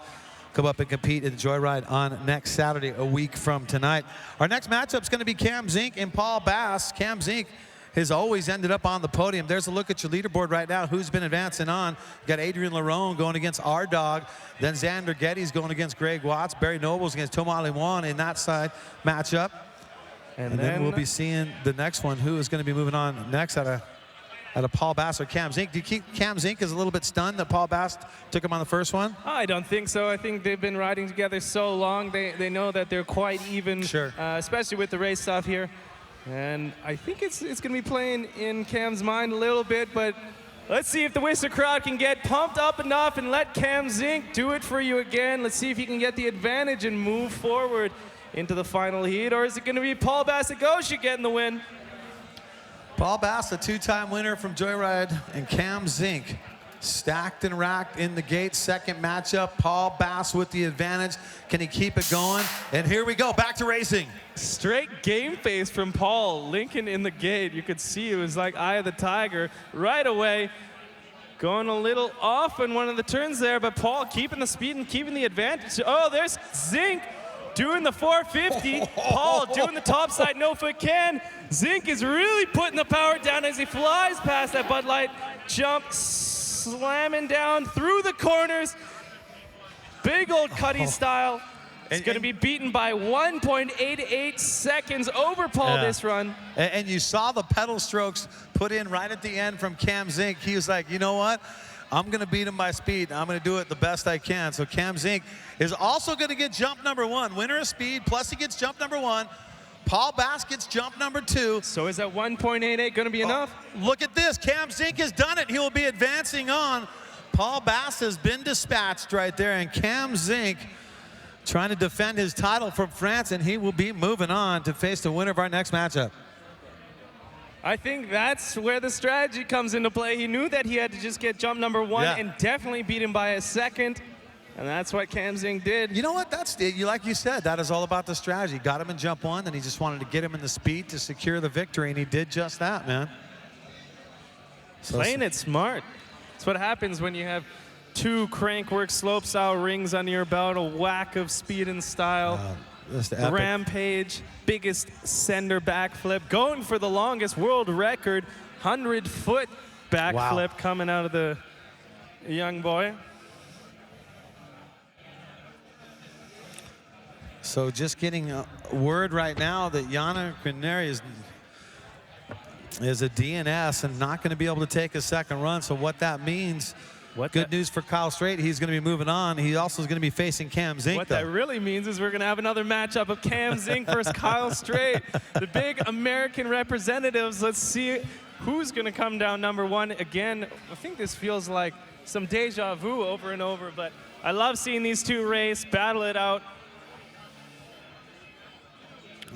come up and compete in the Joyride on next Saturday, a week from tonight. Our next matchup is going to be Cam Zink and Paul Bass. Cam Zink has always ended up on the podium. There's a look at your leaderboard right now. Who's been advancing on? You got Adrian Larone going against R-Dog. Then Xander Geddes going against Greg Watts. Barry Nobles against Tomat Lemoine in that side matchup. And then we'll be seeing the next one. Who is going to be moving on next out of out of Paul Bass or Cam Zink. Do you think Cam Zink is a little bit stunned that Paul Bass took him on the first one? I don't think so. I think they've been riding together so long. They know that they're quite even, sure. Especially with the race stuff here. And I think it's going to be playing in Cam's mind a little bit, but let's see if the Whistler crowd can get pumped up enough and let Cam Zink do it for you again. Let's see if he can get the advantage and move forward into the final heat, or is it going to be Paul Basagoshi getting the win? Paul Bass, a two-time winner from Joyride, and Cam Zink stacked and racked in the gate. Second matchup, Paul Bass with the advantage. Can he keep it going? And here we go, back to racing. Straight game face from Paul. Lincoln in the gate. You could see it was like Eye of the Tiger right away. Going a little off in one of the turns there, but Paul keeping the speed and keeping the advantage. Oh, there's Zink doing the 450. Paul doing the topside no-foot can. Zink is really putting the power down as he flies past that Bud Light jump, slamming down through the corners. Big old Cuddy style. It's going to be beaten by 1.88 seconds over Paul this run. And you saw the pedal strokes put in right at the end from Cam Zink. He was like, you know what? I'm going to beat him by speed. I'm going to do it the best I can. So Cam Zink is also going to get jump number 1. Winner of speed, plus he gets jump number 1. Paul Bass gets jump number 2. So is that 1.88 going to be enough? Look at this. Cam Zink has done it. He will be advancing on. Paul Bass has been dispatched right there. And Cam Zink trying to defend his title from France. And he will be moving on to face the winner of our next matchup. I think that's where the strategy comes into play. He knew that he had to just get jump number 1 and definitely beat him by a second. And that's what Cam Zink did. You know what? That's like you said, that is all about the strategy. Got him in jump 1, and he just wanted to get him in the speed to secure the victory, and he did just that, man. So playing it smart. That's what happens when you have 2 Crankworx slope-style rings under your belt, a whack of speed and style. Rampage, biggest sender backflip, going for the longest world record, 100-foot backflip coming out of the young boy. So just getting a word right now that Yana Greneri is a DNS and not going to be able to take a second run. So what that means, good news for Kyle Strait. He's going to be moving on. He also is going to be facing Cam Zink. What that really means is we're going to have another matchup of Cam Zink versus Kyle Strait. The big American representatives. Let's see who's going to come down number 1. Again, I think this feels like some deja vu over and over, but I love seeing these 2 race, battle it out.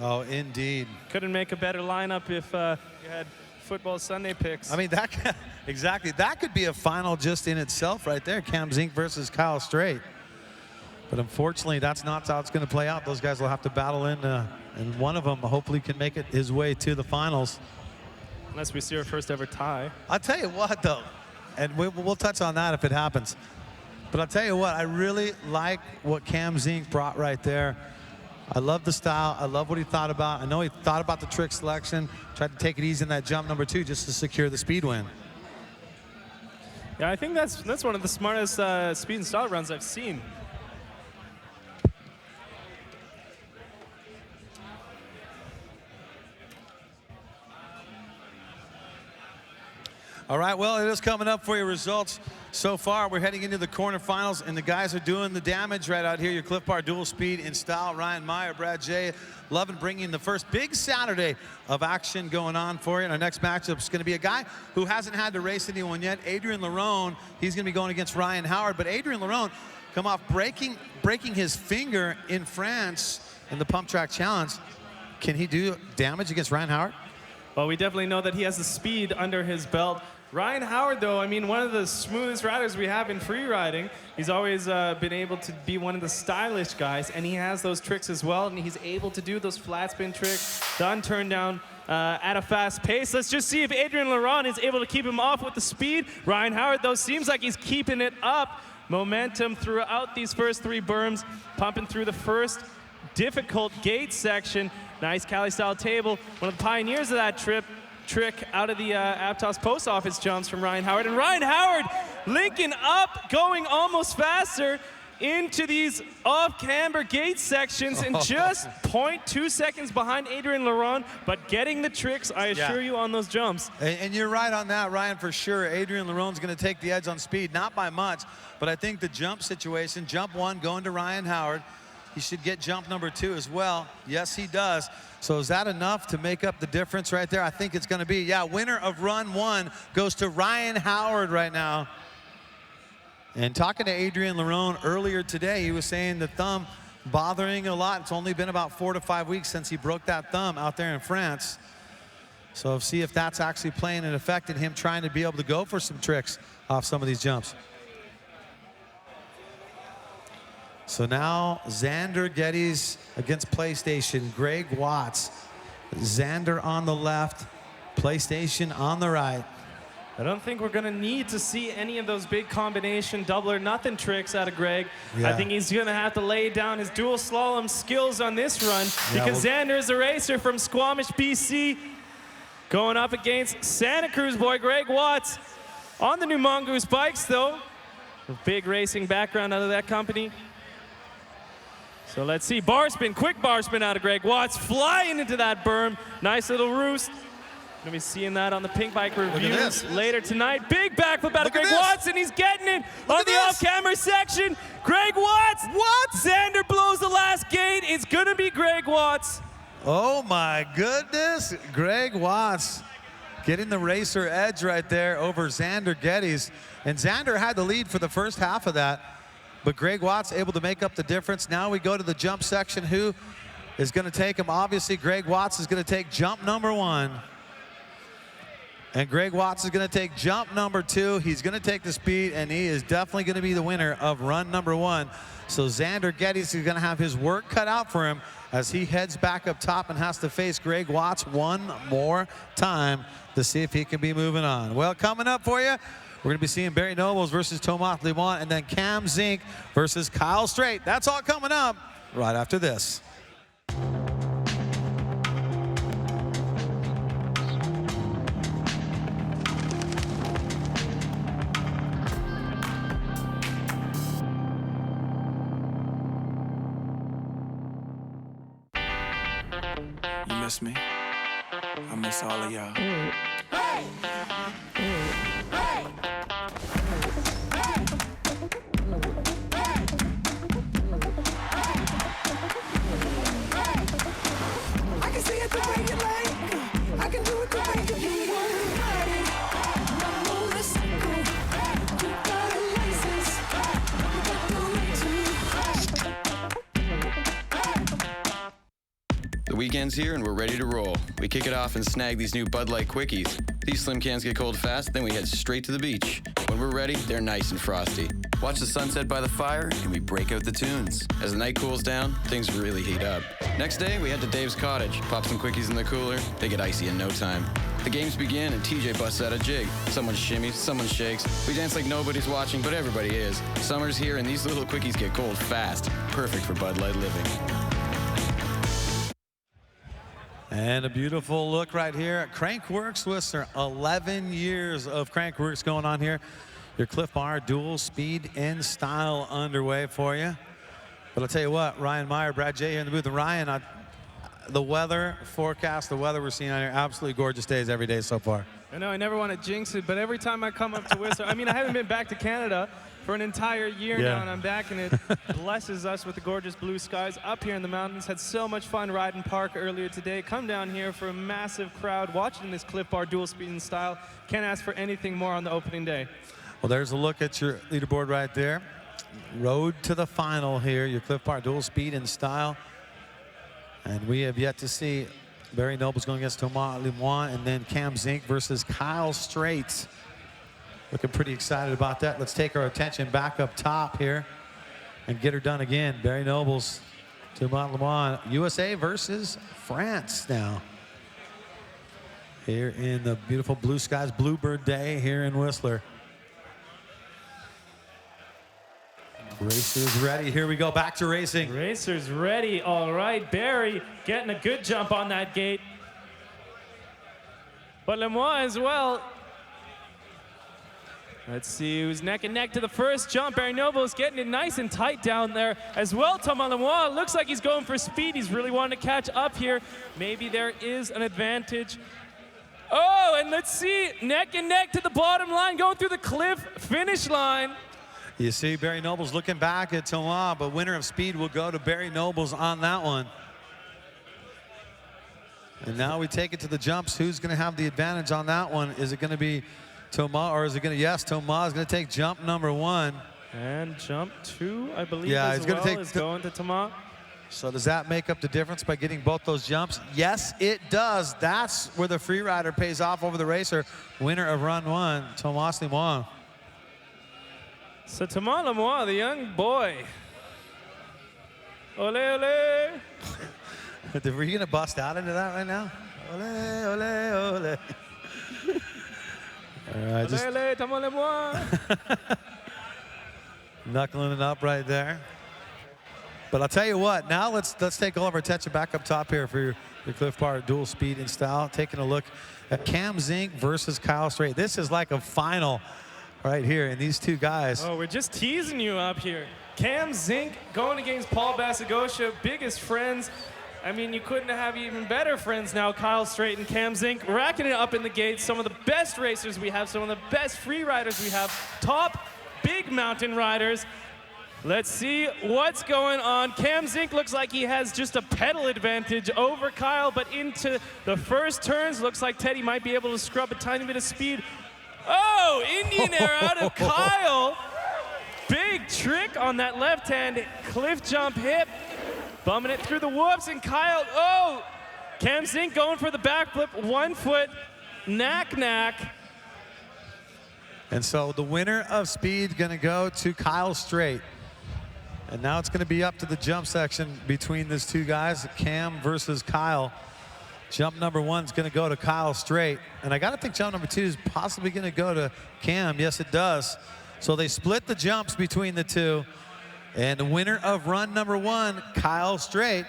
Oh, indeed. Couldn't make a better lineup if you had Football Sunday picks. I mean, exactly. That could be a final just in itself right there, Cam Zink versus Kyle Strait. But unfortunately, that's not how it's going to play out. Those guys will have to battle in, and one of them hopefully can make it his way to the finals. Unless we see our first ever tie. I'll tell you what, though, and we'll touch on that if it happens. But I'll tell you what, I really like what Cam Zink brought right there. I love the style. I love what he thought about. I know he thought about the trick selection, tried to take it easy in that jump number 2 just to secure the speed win. Yeah, I think that's one of the smartest speed and style runs I've seen. All right, well, it is coming up for your results. So far, we're heading into the quarterfinals, and the guys are doing the damage right out here. Your Clif Bar dual speed in style. Ryan Meyer, Brad J. Loving bringing the first big Saturday of action going on for you. And our next matchup is going to be a guy who hasn't had to race anyone yet, Adrian Larone. He's going to be going against Ryan Howard. But Adrian Larone come off breaking his finger in France in the Pump Track Challenge. Can he do damage against Ryan Howard? Well, we definitely know that he has the speed under his belt. Ryan Howard, though, I mean, one of the smoothest riders we have in free riding. He's always been able to be one of the stylish guys, and he has those tricks as well, and he's able to do those flat spin tricks, the unturn down at a fast pace. Let's just see if Adrian Larone is able to keep him off with the speed. Ryan Howard, though, seems like he's keeping it up. Momentum throughout these first 3 berms, pumping through the first difficult gate section. Nice Cali-style table, one of the pioneers of that trick out of the Aptos post office jumps from Ryan Howard. And Ryan Howard linking up, going almost faster. into these off-camber gate sections in just 0.2 seconds behind Adrien Laurent, but getting the tricks, I assure you, on those jumps. And you're right on that, Ryan, for sure. Adrien Laurent's going to take the edge on speed, not by much, but I think the jump situation, jump 1 going to Ryan Howard. He should get jump number 2 as well. Yes, he does. So is that enough to make up the difference right there? I think it's going to be. Yeah, winner of run 1 goes to Ryan Howard right now. And talking to Adrien Laurent earlier today, he was saying the thumb bothering a lot. It's only been about 4 to 5 weeks since he broke that thumb out there in France. So see if that's actually playing an effect in him trying to be able to go for some tricks off some of these jumps. So now Xander Geddes against PlayStation, Greg Watts. Xander on the left, PlayStation on the right. I don't think we're going to need to see any of those big combination double or nothing tricks out of Greg. I think he's going to have to lay down his dual slalom skills on this run because Xander is a racer from Squamish, BC, going up against Santa Cruz boy Greg Watts on the new Mongoose bikes, though. A big racing background out of that company. So let's see, bar spin, quick bar spin out of Greg Watts, flying into that berm. Nice little roost. Gonna be seeing that on the Pink Bike reviews later tonight. Big backflip out of Greg Watts, and he's getting it on the off-camera section. Greg Watts! What? Xander blows the last gate. It's gonna be Greg Watts. Oh my goodness, Greg Watts getting the racer edge right there over Xander Geddes. And Xander had the lead for the first half of that, but Greg Watts able to make up the difference. Now we go to the jump section. Who is gonna take him? Obviously, Greg Watts is gonna take jump number 1. And Greg Watts is going to take jump number 2. He's going to take the speed, and he is definitely going to be the winner of run number 1. So Xander Geddes is going to have his work cut out for him as he heads back up top and has to face Greg Watts one more time to see if he can be moving on. Well, coming up for you, we're going to be seeing Barry Nobles versus Tomas Limon, and then Cam Zink versus Kyle Strait. That's all coming up right after this. Miss me. I miss all of y'all. Hey! Hey! Hey! I can see it the way you like. I can do it the way you want it. I'm on the cycle. You got a license. You got no right The weekend's here and we're ready to roll. We kick it off and snag these new Bud Light Quickies. These slim cans get cold fast, then we head straight to the beach. When we're ready, they're nice and frosty. Watch the sunset by the fire and we break out the tunes. As the night cools down, things really heat up. Next day, we head to Dave's cottage, pop some quickies in the cooler, they get icy in no time. The games begin and TJ busts out a jig. Someone shimmies, someone shakes. We dance like nobody's watching, but everybody is. Summer's here and these little quickies get cold fast. Perfect for Bud Light living. And a beautiful look right here at Crankworx Whistler. 11 years of Crankworx going on here. Your Clif Bar dual speed in style underway for you. But I'll tell you what, Ryan Meyer, Brad J here in the booth. And Ryan, the weather forecast, the weather we're seeing out here, absolutely gorgeous days every day so far. I know I never want to jinx it, but every time I come up to Whistler, I mean, I haven't been back to Canada for an entire year now, and I'm back, and it blesses us with the gorgeous blue skies up here in the mountains. Had so much fun riding park earlier today. Come down here for a massive crowd watching this Clif Bar dual speed and style. Can't ask for anything more on the opening day. Well, there's a look at your leaderboard right there. Road to the final here, your Clif Bar dual speed and style. And we have yet to see Barry Nobles going against Tomas Limon, and then Cam Zink versus Kyle Strait. Looking pretty excited about that. Let's take our attention back up top here and get her done again. Barry Nobles, Tomas Limon, USA versus France now. Here in the beautiful blue skies, Bluebird Day here in Whistler. Racers ready. Here we go. Back to racing. Racers ready. All right. Barry getting a good jump on that gate. But Limon as well. Let's see who's neck and neck to the first jump. Barry Noble's getting it nice and tight down there as well. Thomas Lemoine looks like he's going for speed. He's really wanting to catch up here. Maybe there is an advantage. Oh, and let's see, neck and neck to the bottom line, going through the Clif finish line. You see Barry Nobles looking back at Thomas, but winner of speed will go to Barry Nobles on that one. And now we take it to the jumps. Who's going to have the advantage on that one? Is it going to be Thomas, or is it going to, yes, Thomas is going to take jump number 1. And jump 2, I believe, yeah, as well, is going to Thomas. So does that make up the difference by getting both those jumps? Yes, it does. That's where the free rider pays off over the racer. Winner of run 1, Thomas Lemoine. So Thomas Lemoine, the young boy. Ole, ole. Were you going to bust out into that right now? Ole, ole, ole. All right, just ole, Thomas Lemoine. knuckling it up right there. But I'll tell you what, now let's take all of our attention back up top here for your Clif Bar dual speed and style. Taking a look at Cam Zink versus Kyle Strait. This is like a final right here, and these two guys. Oh, we're just teasing you up here. Cam Zink going against Paul Basagosha, biggest friends. I mean, you couldn't have even better friends now, Kyle Strait and Cam Zink, racking it up in the gates. Some of the best racers we have, some of the best free riders we have, top big mountain riders. Let's see what's going on. Cam Zink looks like he has just a pedal advantage over Kyle, but into the first turns, looks like Teddy might be able to scrub a tiny bit of speed. Oh, Indian air out of Kyle. Big trick on that left-hand cliff jump hip. Bumming it through the whoops, and Kyle, oh! Cam Zink going for the backflip, 1 foot, knack. And so the winner of speed gonna go to Kyle Strait. And now it's gonna be up to the jump section between these two guys, Cam versus Kyle. Jump number 1 is gonna go to Kyle Strait. And I gotta think jump number 2 is possibly gonna go to Cam. Yes, it does. So they split the jumps between the two. And the winner of run number 1, Kyle Strait.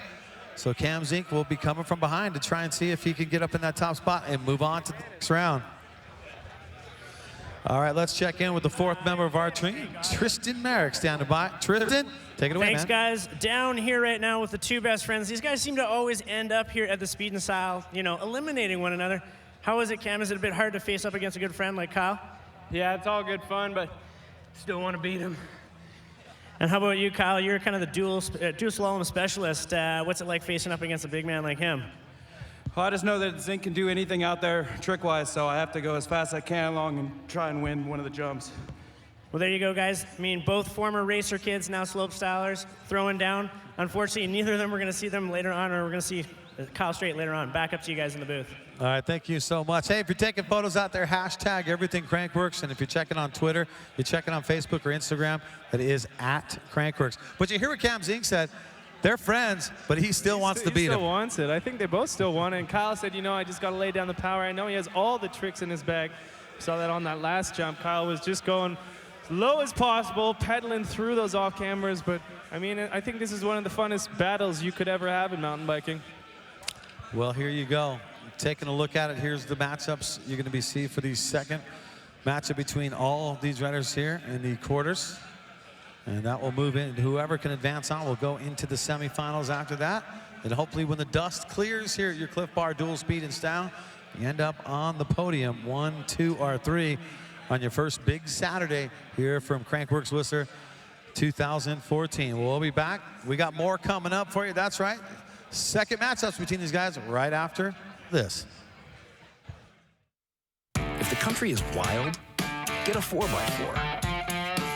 So Cam Zink will be coming from behind to try and see if he can get up in that top spot and move on to the next round. All right, let's check in with the 4th member of our team, Tristan Merrick, standing by. Tristan, take it away, Thanks, man. guys. Down here right now with the 2 best friends. These guys seem to always end up here at the speed and style, you know, eliminating one another. How is it, Cam? Is it a bit hard to face up against a good friend like Kyle? Yeah, it's all good fun, but still want to beat him. And how about you, Kyle? You're kind of the dual slalom specialist. What's it like facing up against a big man like him? Well, I just know that Zink can do anything out there trick-wise, so I have to go as fast as I can along and try and win one of the jumps. Well, there you go, guys. I mean, both former racer kids, now slope stylers, throwing down. Unfortunately, neither of them, we're going to see them later on, or we're going to see Kyle Strait later on. Back up to you guys in the booth. All right, thank you so much. Hey, if you're taking photos out there, hashtag everything Crankworx. And if you're checking on Twitter, you're checking on Facebook or Instagram, that is at Crankworx. But you hear what Cam Zink said. They're friends, but he still wants to beat him. He still wants it. I think they both still want it. And Kyle said, you know, I just got to lay down the power. I know he has all the tricks in his bag. Saw that on that last jump. Kyle was just going as low as possible, pedaling through those off cameras. But, I mean, I think this is one of the funnest battles you could ever have in mountain biking. Well, here you go. Taking a look at it, here's the matchups you're going to be seeing for the second matchup between all these riders here in the quarters. And that will move in. Whoever can advance on will go into the semifinals after that. And hopefully when the dust clears here at your Clif Bar dual speed and style, you end up on the podium 1, 2, or 3 on your first big Saturday here from Crankworx Whistler 2014. We'll be back. We got more coming up for you. That's right. Second matchups between these guys right after this. If the country is wild, get a 4x4.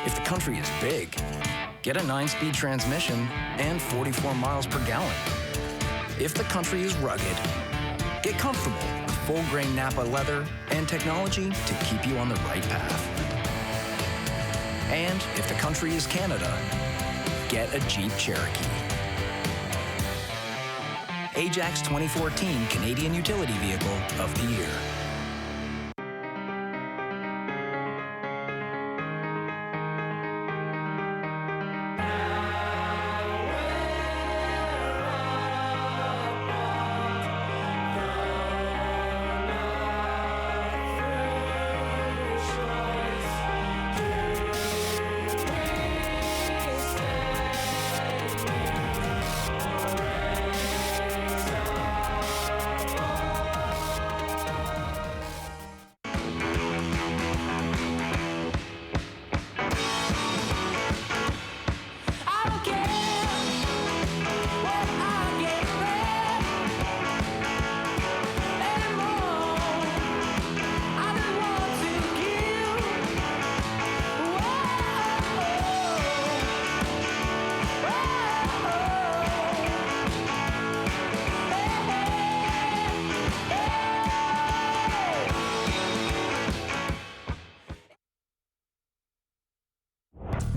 If the country is big, get a 9-speed transmission and 44 miles per gallon. If the country is rugged, get comfortable with full-grain Napa leather and technology to keep you on the right path. And if the country is Canada, get a Jeep Cherokee. Ajax 2014 Canadian Utility Vehicle of the Year.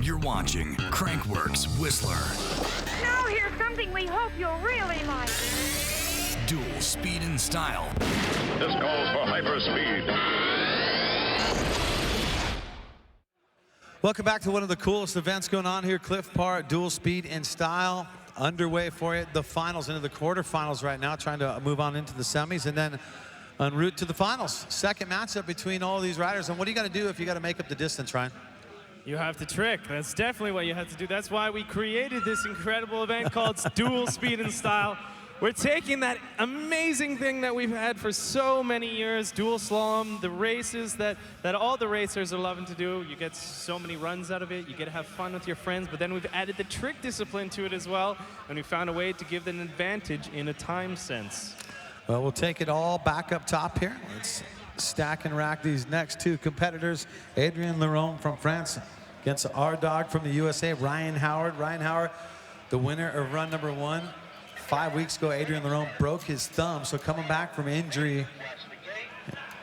You're watching Crankworx Whistler. Now here's something we hope you'll really like. Dual speed and style. This calls for hyperspeed. Welcome back to one of the coolest events going on here, Clif Park, dual speed and style. Underway for you, the finals into the quarterfinals right now, trying to move on into the semis and then en route to the finals. Second matchup between all these riders. And what do you got to do if you got to make up the distance, Ryan? You have to trick. That's definitely what you have to do. That's why we created this incredible event called Dual Speed and Style. We're taking that amazing thing that we've had for so many years, dual slalom, the races that all the racers are loving to do. You get so many runs out of it. You get to have fun with your friends, but then we've added the trick discipline to it as well, and we found a way to give them an advantage in a time sense. Well, we'll take it all back up top here. Let's stack and rack these next two competitors. Adrien Leron from France against our dog from the USA, Ryan Howard. Ryan Howard, the winner of run number 1. 5 weeks ago, Adrien Leron broke his thumb, so coming back from injury,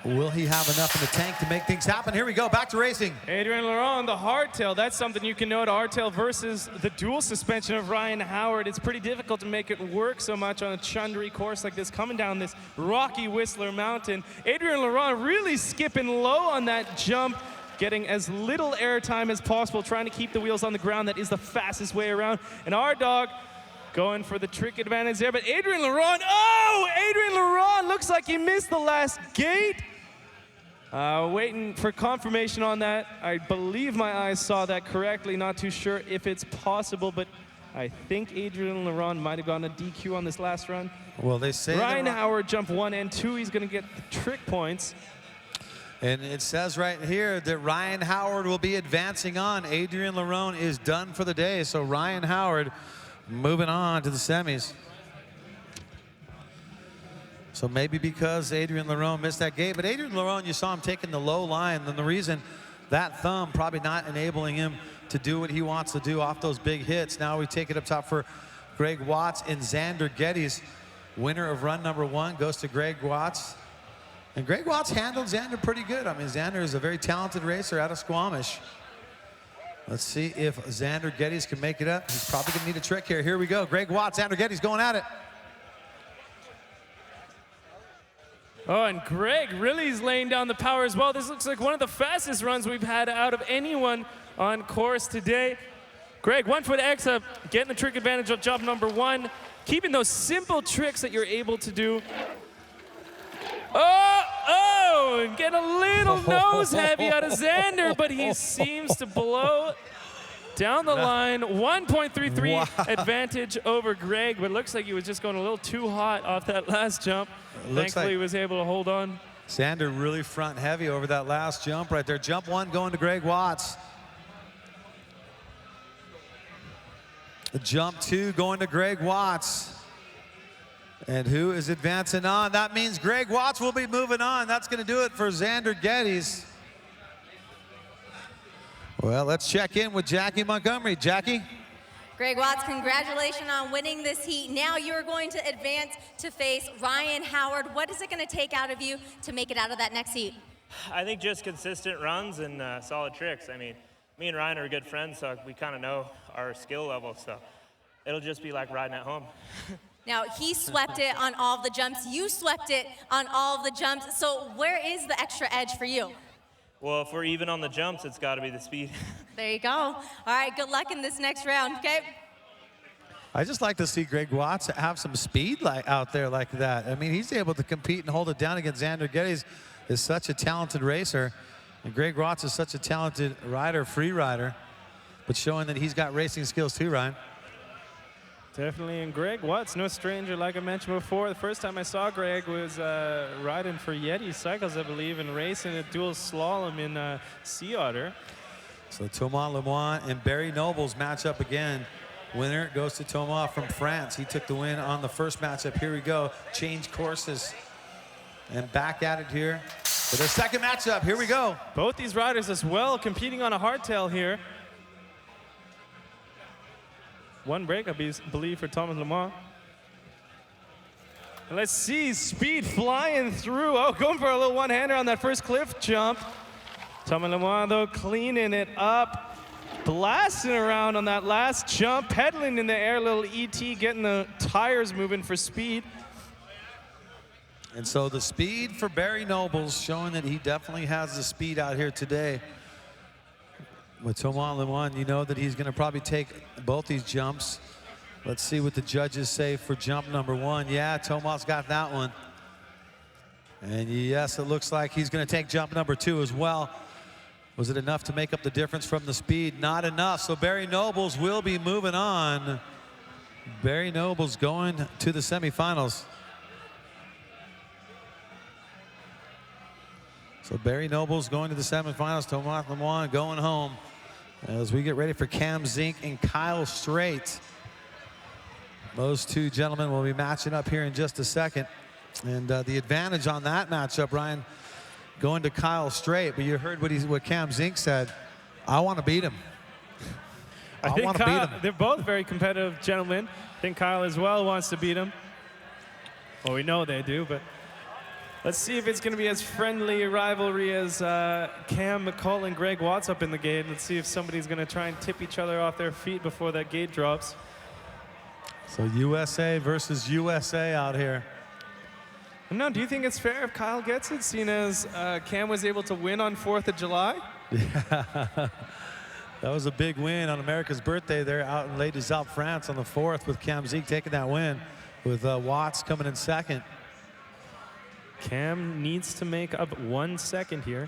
will he have enough in the tank to make things happen? Here we go, back to racing. Adrien Leron, the hardtail, that's something you can note. Hardtail versus the dual suspension of Ryan Howard. It's pretty difficult to make it work so much on a chundry course like this, coming down this rocky Whistler mountain. Adrien Leron really skipping low on that jump, getting as little air time as possible, trying to keep the wheels on the ground. That is the fastest way around. And our dog going for the trick advantage there, but Adrien Leron, Adrien Leron looks like he missed the last gate. Waiting for confirmation on that. I believe my eyes saw that correctly. Not too sure if it's possible, but I think Adrien Leron might have gone a DQ on this last run. Well, they say Ryan Howard jumped 1 and 2. He's going to get the trick points. And it says right here that Ryan Howard will be advancing on. Adrien Leron is done for the day, so Ryan Howard moving on to the semis. So maybe because Adrien Leron missed that gate, but Adrien Leron, you saw him taking the low line, and the reason that thumb probably not enabling him to do what he wants to do off those big hits. Now we take it up top for Greg Watts and Xander Geddes. Winner of run number 1 goes to Greg Watts. And Greg Watts handled Xander pretty good. I mean, Xander is a very talented racer out of Squamish. Let's see if Xander Geddes can make it up. He's probably gonna need a trick here. Here we go. Greg Watts, Xander Geddes going at it. Oh, and Greg really is laying down the power as well. This looks like one of the fastest runs we've had out of anyone on course today. Greg, 1 foot X up, getting the trick advantage of jump number 1, keeping those simple tricks that you're able to do. And get a little nose heavy out of Xander, but he seems to blow down the line. 1.33 advantage over Greg, but it looks like he was just going a little too hot off that last jump. Thankfully, he was able to hold on. Xander really front heavy over that last jump right there. Jump 1 going to Greg Watts. Jump 2 going to Greg Watts. And who is advancing on? That means Greg Watts will be moving on. That's going to do it for Xander Geddes. Well, let's check in with Jackie Montgomery. Jackie? Greg Watts, congratulations on winning this heat. Now you're going to advance to face Ryan Howard. What is it going to take out of you to make it out of that next heat? I think just consistent runs and solid tricks. I mean, me and Ryan are good friends, so we kind of know our skill level, so it'll just be like riding at home. Now, he swept it on all of the jumps. You swept it on all of the jumps. So where is the extra edge for you? Well, if we're even on the jumps, it's got to be the speed. There you go. All right, good luck in this next round, okay? I just like to see Greg Watts have some speed out there like that. I mean, he's able to compete and hold it down against Xander Geddes. Is such a talented racer. And Greg Watts is such a talented rider, free rider, but showing that he's got racing skills too, Ryan. Definitely, and Greg Watts, no stranger, like I mentioned before. The first time I saw Greg was riding for Yeti Cycles, I believe, and racing a dual slalom in Sea Otter. So Thomas Lemoine and Barry Nobles match up again. Winner goes to Thomas from France. He took the win on the first matchup. Here we go, change courses. And back at it here for the second matchup. Here we go. Both these riders as well competing on a hardtail here. One break, I believe, for Thomas Lemar. And let's see, speed flying through. Oh, going for a little one-hander on that first cliff jump. Thomas Lemar, though, cleaning it up. blasting around on that last jump, pedaling in the air, little ET, getting the tires moving for speed. And so the speed for Barry Nobles, showing that he definitely has the speed out here today. With Thomas Lemoine, you know that he's going to probably take both these jumps. Let's see what the judges say for jump number 1. Yeah, Thomas got that one. And yes, it looks like he's going to take jump number 2 as well. Was it enough to make up the difference from the speed? Not enough, so Barry Nobles will be moving on. Barry Nobles going to the semifinals. So Barry Nobles going to the semifinals, Thomas Lemoine going home as we get ready for Cam Zink and Kyle Strait. Those two gentlemen will be matching up here in just a second. And the advantage on that matchup, Ryan, going to Kyle Strait, but you heard what Cam Zink said. I want to beat him. I want to beat him. They're both very competitive gentlemen. I think Kyle as well wants to beat him. Well, we know they do, but let's see if it's going to be as friendly a rivalry as Cam McCall and Greg Watts up in the gate. Let's see if somebody's going to try and tip each other off their feet before that gate drops. So USA versus USA out here. No, do you think it's fair if Kyle gets it, seeing as Cam was able to win on 4th of July? Yeah. That was a big win on America's birthday there out in Les Deux Alpes, France on the 4th, with Cam Zink taking that win, with Watts coming in second. Cam needs to make up 1 second here.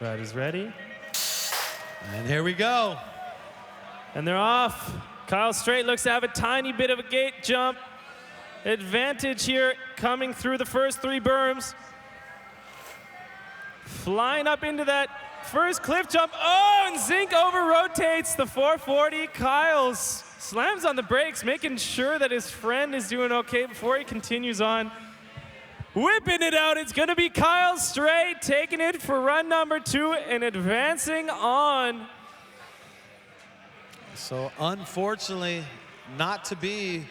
Riders ready. And here we go. And they're off. Kyle Strait looks to have a tiny bit of a gate jump advantage here, coming through the first 3 berms. Flying up into that first cliff jump. Oh, and Zink over-rotates the 440. Kyle slams on the brakes, making sure that his friend is doing okay before he continues on. Whipping it out, it's gonna be Kyle Strait taking it for run number 2 and advancing on. So unfortunately, not to be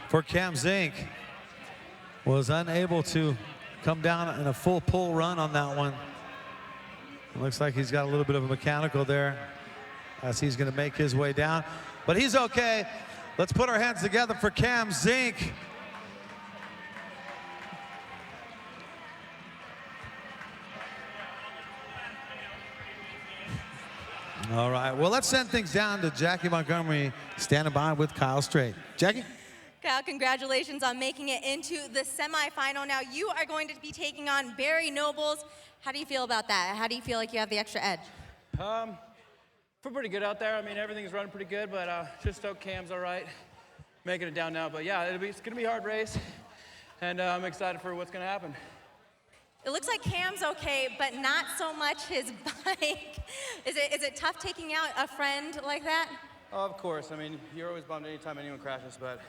for Cam Zink. Was unable to come down in a full pull run on that one. It looks like he's got a little bit of a mechanical there as he's gonna make his way down, but he's okay. Let's put our hands together for Cam Zink. All right, well, let's send things down to Jackie Montgomery, standing by with Kyle Strait. Jackie? Kyle, congratulations on making it into the semifinal. Now you are going to be taking on Barry Nobles. How do you feel about that? How do you feel like you have the extra edge? Feel pretty good out there. I mean, everything's running pretty good, but just stoked Cam's all right. Making it down now, but yeah, it's gonna be a hard race, and I'm excited for what's gonna happen. It looks like Cam's okay, but not so much his bike. Is it tough taking out a friend like that? Oh, of course. I mean, you're always bummed anytime anyone crashes, but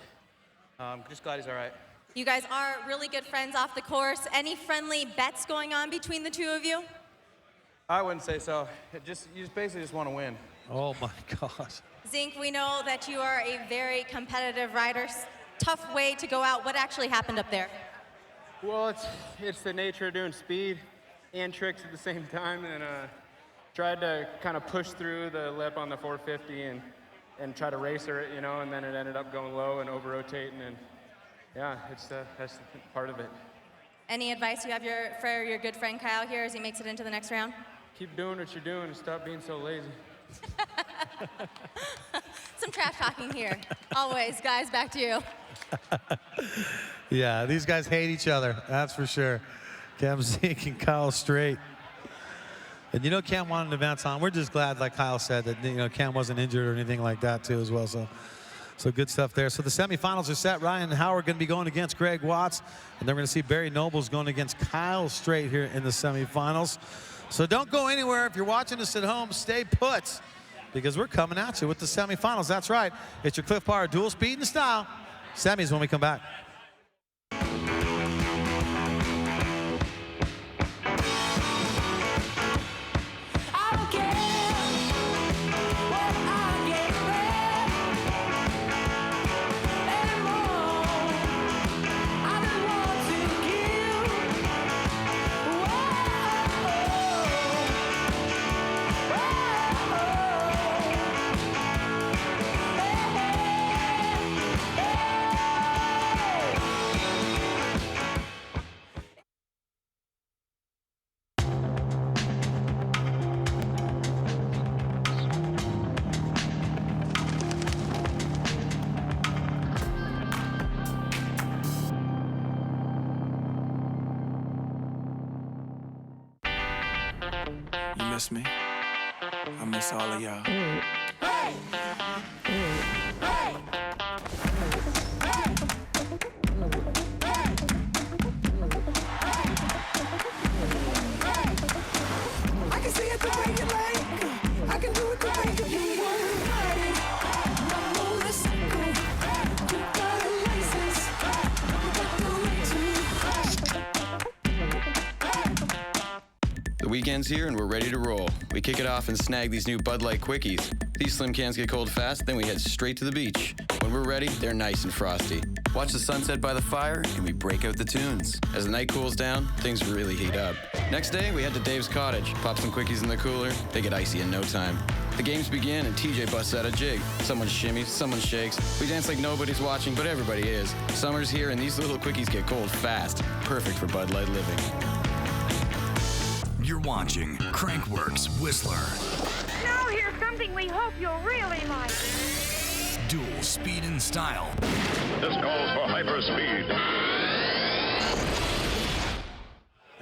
just glad he's all right. You guys are really good friends off the course. Any friendly bets going on between the two of you? I wouldn't say so. You just basically just want to win. Oh my gosh. Zink, we know that you are a very competitive rider. Tough way to go out. What actually happened up there? Well, it's the nature of doing speed and tricks at the same time, and tried to kind of push through the lip on the 450 and try to racer it, you know, and then it ended up going low and over-rotating, and yeah, that's part of it. Any advice you have for your good friend Kyle here as he makes it into the next round? Keep doing what you're doing and stop being so lazy. Some trash talking here. Always, guys, back to you. Yeah, these guys hate each other, that's for sure. Cam Zink and Kyle Strait. And you know Cam wanted to advance on. We're just glad, like Kyle said, that Cam wasn't injured or anything like that too as well. So good stuff there. So the semifinals are set. Ryan Howard going to be going against Greg Watts, and then we're going to see Barry Nobles going against Kyle Strait here in the semifinals. So don't go anywhere. If you're watching us at home, stay put, because we're coming at you with the semifinals. That's right. It's your Clif Bar dual speed and style. Semis when we come back. miss me? I miss all of y'all. I can see it the way you like. I can do it the way you want. Ride it, my motorcycle. You got a license, you got no The weekend's here and we're ready to roll. We kick it off and snag these new Bud Light Quickies. These slim cans get cold fast, then we head straight to the beach. When we're ready, they're nice and frosty. Watch the sunset by the fire and we break out the tunes. As the night cools down, things really heat up. Next day, we head to Dave's cottage, pop some quickies in the cooler. They get icy in no time. The games begin and TJ busts out a jig. Someone shimmies, someone shakes. We dance like nobody's watching, but everybody is. Summer's here and these little quickies get cold fast. Perfect for Bud Light living. You're watching Crankworx Whistler. Now here's something we hope you'll really like. Dual speed and style. This calls for hyperspeed.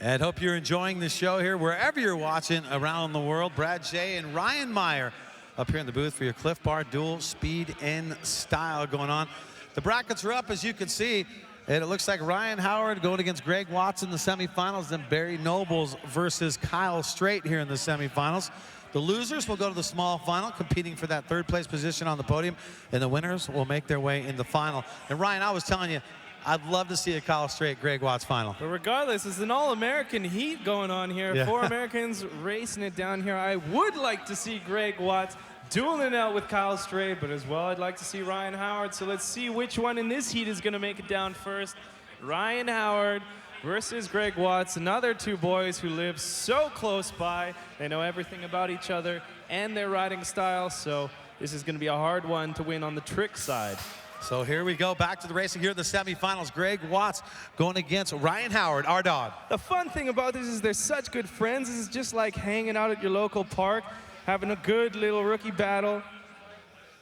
And hope you're enjoying the show here wherever you're watching around the world. Brad Shea and Ryan Meyer up here in the booth for your Clif Bar dual speed and style going on. The brackets are up, as you can see. And it looks like Ryan Howard going against Greg Watts in the semifinals, then Barry Nobles versus Kyle Strait here in the semifinals. The losers will go to the small final, competing for that third place position on the podium, and the winners will make their way in the final. And Ryan, I was telling you, I'd love to see a Kyle Strait, Greg Watts final. But regardless, it's an all-American heat going on here. Yeah. 4 Americans racing it down here. I would like to see Greg Watts dueling out with Kyle Strait, but as well, I'd like to see Ryan Howard. So let's see which one in this heat is going to make it down first. Ryan Howard versus Greg Watts, another two boys who live so close by. They know everything about each other and their riding style, so this is going to be a hard one to win on the trick side. So here we go, back to the racing here in the semifinals. Greg Watts going against Ryan Howard, our dog. The fun thing about this is they're such good friends. This is just like hanging out at your local park, having a good little rookie battle.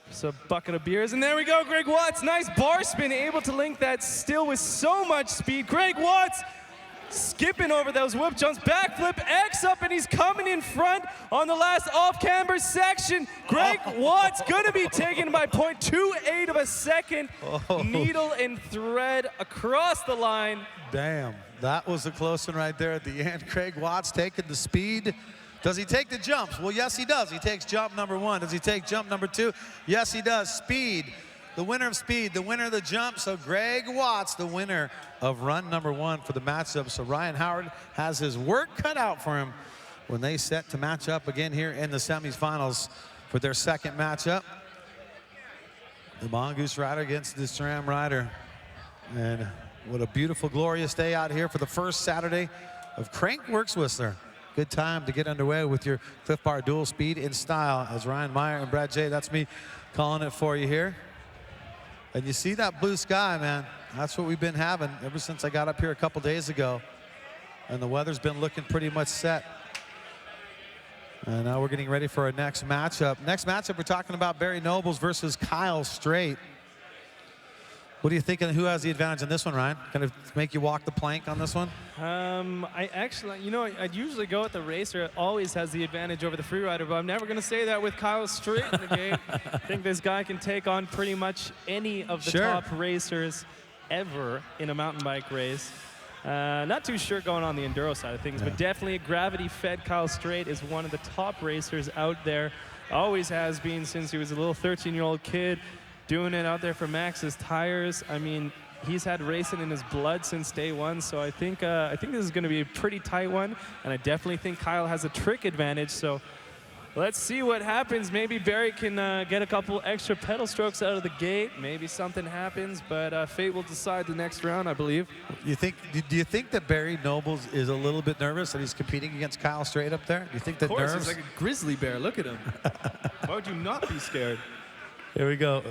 Just a bucket of beers, and there we go, Greg Watts. Nice bar spin, able to link that still with so much speed. Greg Watts skipping over those whip jumps, backflip, X up, and he's coming in front on the last off-camber section. Greg Watts gonna be taken by 0.28 of a second. Needle and thread across the line. Damn, that was a close one right there at the end. Greg Watts taking the speed. Does he take the jumps? Well, yes, he does. He takes jump number 1. Does he take jump number 2? Yes, he does. Speed, the winner of speed, the winner of the jump. So Greg Watts, the winner of run number 1 for the matchup. So Ryan Howard has his work cut out for him when they set to match up again here in the semifinals for their second matchup. The Mongoose rider against the SRAM rider. And what a beautiful, glorious day out here for the first Saturday of Crankworx Whistler. Good time to get underway with your Clif Bar dual speed in style. As Ryan Meyer and Brad J, that's me calling it for you here. And you see that blue sky, man. That's what we've been having ever since I got up here a couple days ago. And the weather's been looking pretty much set. And now we're getting ready for our next matchup. Next matchup, we're talking about Barry Nobles versus Kyle Strait. What are you thinking? Who has the advantage in this one, Ryan? Gonna make you walk the plank on this one? I actually, you know, I'd usually go with the racer. It always has the advantage over the free rider, but I'm never going to say that with Kyle Strait in the game. I think this guy can take on pretty much any of the top racers ever in a mountain bike race. Not too sure going on the enduro side of things, but definitely a gravity-fed Kyle Strait is one of the top racers out there. Always has been since he was a little 13-year-old kid, doing it out there for Max's tires. I mean, he's had racing in his blood since day one, so I think this is going to be a pretty tight one, and I definitely think Kyle has a trick advantage, so let's see what happens. Maybe Barry can get a couple extra pedal strokes out of the gate. Maybe something happens, but fate will decide the next round, I believe. Do you think that Barry Nobles is a little bit nervous that he's competing against Kyle Strait up there? Do you think that Of course, nerves? he's like a grizzly bear. Look at him. Why would you not be scared? Here we go.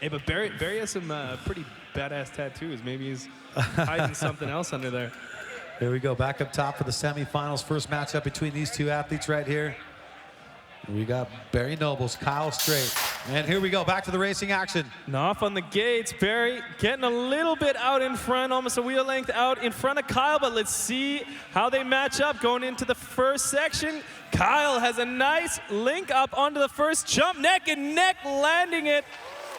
Hey, but Barry has some pretty badass tattoos. Maybe he's hiding something else under there. Here we go, back up top for the semifinals. First matchup between these two athletes right here. We got Barry Nobles, Kyle Strait. And here we go, back to the racing action. And off on the gates, Barry getting a little bit out in front, almost a wheel length out in front of Kyle, but let's see how they match up going into the first section. Kyle has a nice link up onto the first jump, neck and neck, landing it.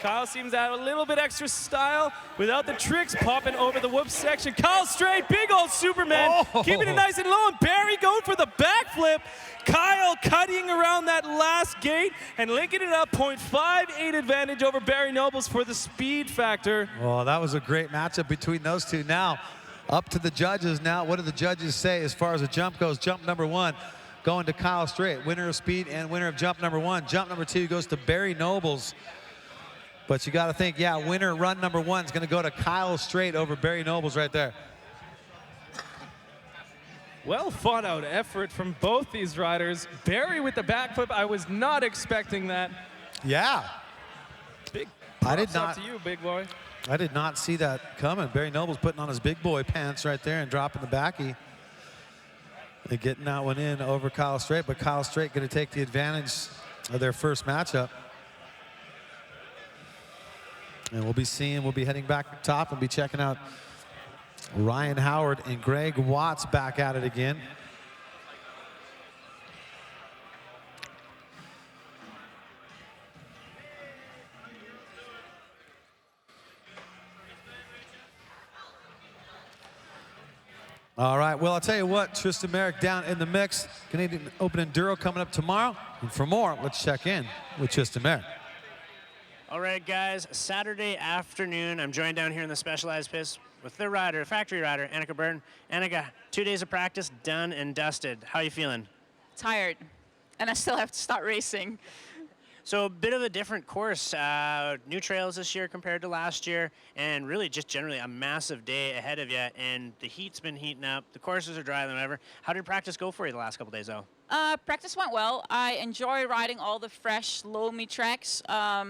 Kyle seems to have a little bit extra style without the tricks, popping over the whoop section. Kyle Strait, big old Superman, keeping it nice and low, and Barry going for the backflip. Kyle cutting around that last gate and linking it up, 0.58 advantage over Barry Nobles for the speed factor. Well, that was a great matchup between those two. Now, up to the judges now. What do the judges say as far as the jump goes? Jump number 1 going to Kyle Strait, winner of speed and winner of jump number 1. Jump number 2 goes to Barry Nobles. But you got to think, yeah, winner run number 1 is going to go to Kyle Strait over Barry Nobles right there. Well fought out effort from both these riders. Barry with the backflip, I was not expecting that. Yeah. Big I did props not. up to you, big boy. I did not see that coming. Barry Nobles putting on his big boy pants right there and dropping the backy. And getting that one in over Kyle Strait, but Kyle Strait going to take the advantage of their first matchup. And we'll be heading back up top and be checking out Ryan Howard and Greg Watts back at it again. All right, well, I'll tell you what, Tristan Merrick down in the mix. Canadian Open Enduro coming up tomorrow. And for more, let's check in with Tristan Merrick. All right, guys, Saturday afternoon, I'm joined down here in the Specialized pits with their rider, factory rider, Annika Burton. Annika, 2 days of practice done and dusted. How are you feeling? Tired, and I still have to start racing. So a bit of a different course, new trails this year compared to last year, and really just generally a massive day ahead of you, and the heat's been heating up, the courses are drier than ever. How did practice go for you the last couple days, though? Practice went well. I enjoy riding all the fresh, loamy tracks. I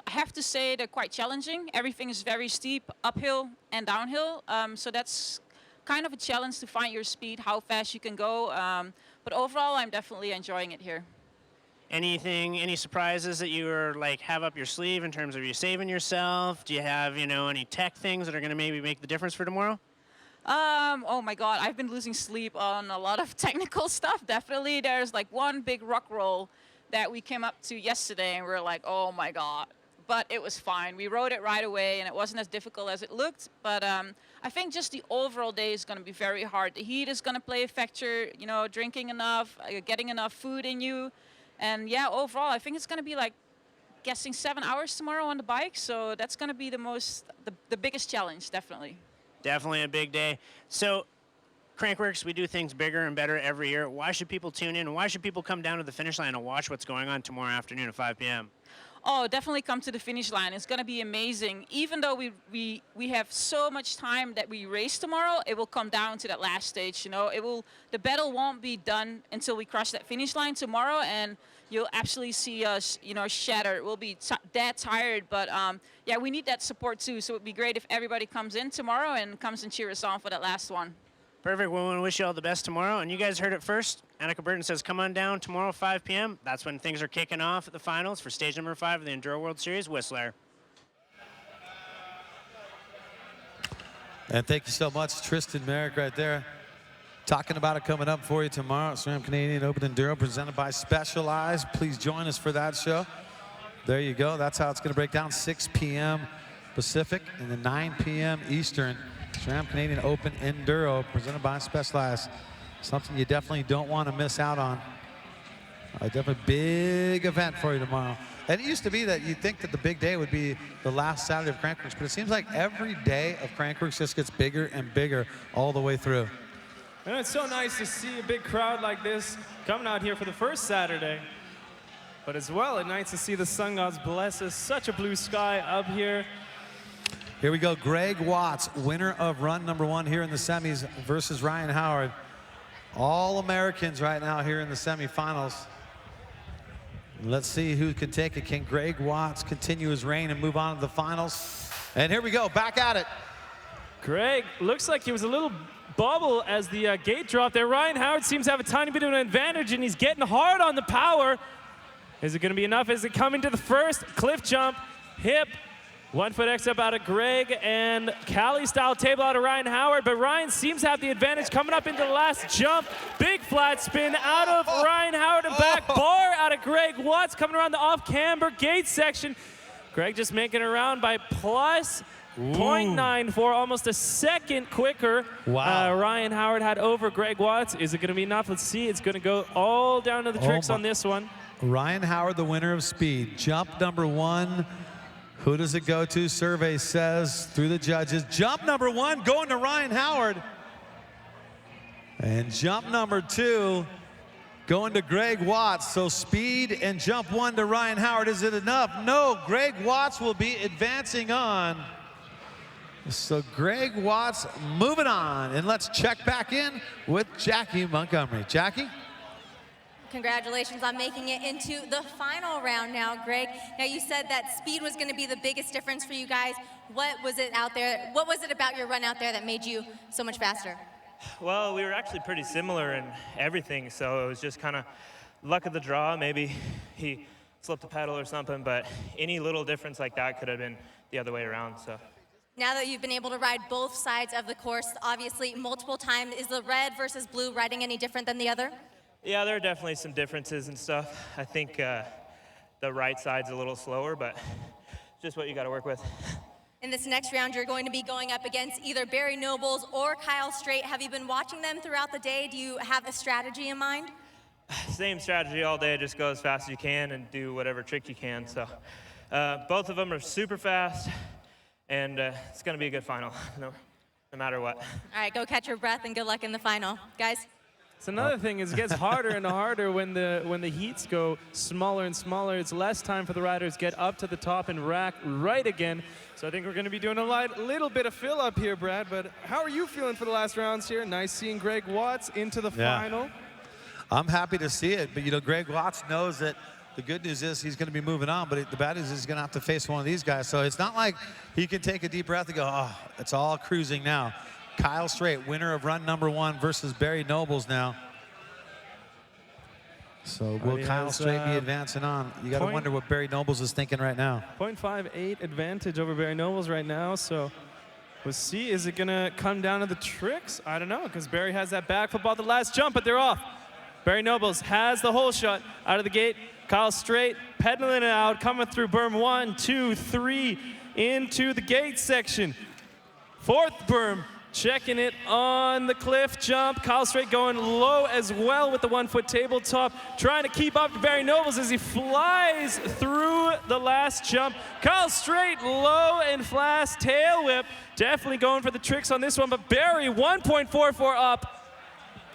have to say they're quite challenging. Everything is very steep, uphill and downhill, so that's kind of a challenge to find your speed, how fast you can go, but overall I'm definitely enjoying it here. Any surprises that you have up your sleeve in terms of you saving yourself? Do you have, any tech things that are going to maybe make the difference for tomorrow? Oh my God, I've been losing sleep on a lot of technical stuff, definitely. There's one big rock roll that we came up to yesterday and we were like, oh my God. But it was fine. We rode it right away and it wasn't as difficult as it looked. But I think just the overall day is going to be very hard. The heat is going to play a factor, drinking enough, getting enough food in you. And yeah, overall, I think it's going to be guessing 7 hours tomorrow on the bike. So that's going to be the biggest challenge, definitely. Definitely a big day. So, Crankworx, we do things bigger and better every year. Why should people tune in? Why should people come down to the finish line and watch what's going on tomorrow afternoon at 5 p.m.? Oh, definitely come to the finish line. It's going to be amazing. Even though we have so much time that we race tomorrow, it will come down to that last stage. The battle won't be done until we cross that finish line tomorrow, and you'll actually see us, shattered. We'll be that tired, but yeah, we need that support too. So it'd be great if everybody comes in tomorrow and comes and cheer us on for that last one. Perfect. We want to wish you all the best tomorrow. And you guys heard it first. Annika Burton says, come on down tomorrow, 5 p.m. That's when things are kicking off at the finals for stage number 5 of the Enduro World Series Whistler. And thank you so much, Tristan Merrick right there. Talking about it coming up for you tomorrow. SRAM Canadian Open Enduro presented by Specialized. Please join us for that show. There you go. That's how it's going to break down. 6 p.m. Pacific and then 9 p.m. Eastern. SRAM Canadian Open Enduro presented by Specialized. Something you definitely don't want to miss out on. A definitely big event for you tomorrow. And it used to be that you'd think that the big day would be the last Saturday of Crankworx, but it seems like every day of Crankworx just gets bigger and bigger all the way through. And it's so nice to see a big crowd like this coming out here for the first Saturday. But as well, it's nice to see the sun gods bless us. Such a blue sky up here. Here we go, Greg Watts, winner of run number 1 here in the semis versus Ryan Howard. All Americans right now here in the semifinals. Let's see who can take it. Can Greg Watts continue his reign and move on to the finals? And here we go, back at it. Greg looks like he was a little bubble as the gate dropped there. Ryan Howard seems to have a tiny bit of an advantage, and he's getting hard on the power. Is it going to be enough? Is it coming to the first? Cliff jump, hip, 1 foot X up out of Greg, and Cali style table out of Ryan Howard, but Ryan seems to have the advantage coming up into the last jump. Big flat spin out of Ryan Howard and back bar out of Greg Watts coming around the off camber gate section. Greg just making it around by plus 0.94, almost a second quicker. Wow. Ryan Howard had over Greg Watts. Is it going to be enough? Let's see. It's going to go all down to the tricks on this one. Ryan Howard, the winner of speed. Jump number 1. Who does it go to? Survey says through the judges. Jump number 1 going to Ryan Howard. And jump number 2 going to Greg Watts. So speed and jump 1 to Ryan Howard. Is it enough? No, Greg Watts will be advancing on. So Greg Watts moving on. And let's check back in with Jackie Montgomery. Jackie? Congratulations on making it into the final round now, Greg. Now, you said that speed was going to be the biggest difference for you guys. What was it out there? What was it about your run out there that made you so much faster? Well, we were actually pretty similar in everything, so it was just kind of luck of the draw. Maybe he slipped a pedal or something, but any little difference like that could have been the other way around. So. Now that you've been able to ride both sides of the course, obviously multiple times, is the red versus blue riding any different than the other? Yeah, there are definitely some differences and stuff. I think the right side's a little slower, but just what you got to work with. In this next round, you're going to be going up against either Barry Nobles or Kyle Strait. Have you been watching them throughout the day? Do you have a strategy in mind? Same strategy all day. Just go as fast as you can and do whatever trick you can. So both of them are super fast, and it's going to be a good final, no matter what. All right, go catch your breath and good luck in the final. Guys? So another thing is it gets harder and harder when the heats go smaller and smaller. It's less time for the riders to get up to the top and rack right again. So I think we're going to be doing a little bit of fill up here, Brad. But how are you feeling for the last rounds here? Nice seeing Greg Watts into the final. I'm happy to see it, but you know, Greg Watts knows that the good news is he's going to be moving on, but the bad news is he's going to have to face one of these guys. So it's not like he can take a deep breath and go, oh, it's all cruising now. Kyle Strait, winner of run number 1 versus Barry Nobles now. So will Kyle Strait be advancing on? You got to wonder what Barry Nobles is thinking right now. 0.58 advantage over Barry Nobles right now. So we'll see. Is it going to come down to the tricks? I don't know, because Barry has that back football at the last jump, but they're off. Barry Nobles has the hole shot out of the gate. Kyle Strait pedaling it out, coming through berm 1, 2, 3 into the gate section. 4th berm. Checking it on the cliff jump. Kyle Strait going low as well with the 1 foot tabletop, trying to keep up to Barry Nobles as he flies through the last jump. Kyle Strait low and fast tail whip. Definitely going for the tricks on this one, but Barry 1.44 up.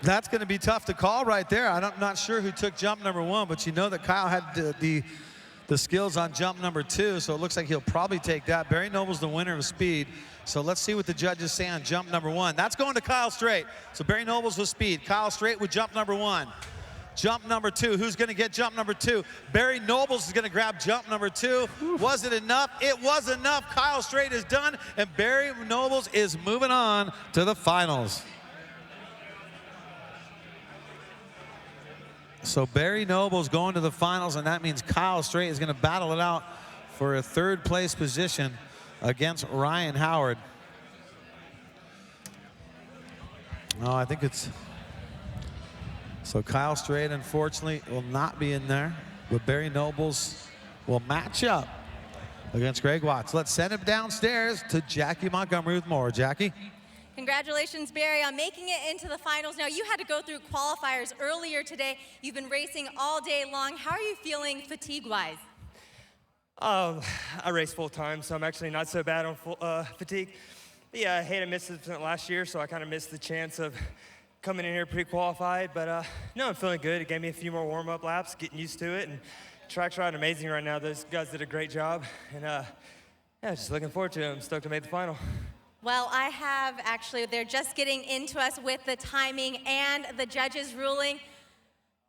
That's going to be tough to call right there. I'm not sure who took jump number 1, but you know that Kyle had the skills on jump number 2, so it looks like he'll probably take that. Barry Nobles the winner of speed. So let's see what the judges say on jump number 1. That's going to Kyle Strait. So Barry Nobles with speed. Kyle Strait with jump number 1. Jump number 2. Who's going to get jump number 2? Barry Nobles is going to grab jump number 2. Was it enough? It was enough. Kyle Strait is done, and Barry Nobles is moving on to the finals. So Barry Nobles going to the finals, and that means Kyle Strait is going to battle it out for a 3rd place position against Ryan Howard. No, I think it's... So Kyle Strait, unfortunately, will not be in there, but Barry Nobles will match up against Greg Watts. Let's send him downstairs to Jackie Montgomery with more. Jackie? Congratulations, Barry, on making it into the finals. Now, you had to go through qualifiers earlier today. You've been racing all day long. How are you feeling fatigue-wise? I race full time, so I'm actually not so bad on fatigue. But yeah, I hate I missed it last year, so I kind of missed the chance of coming in here pre-qualified. But no, I'm feeling good. It gave me a few more warm-up laps, getting used to it, and track's riding amazing right now. Those guys did a great job, and yeah, just looking forward to it. I'm stoked to make the final. Well, I have actually, they're just getting into us with the timing and the judges' ruling.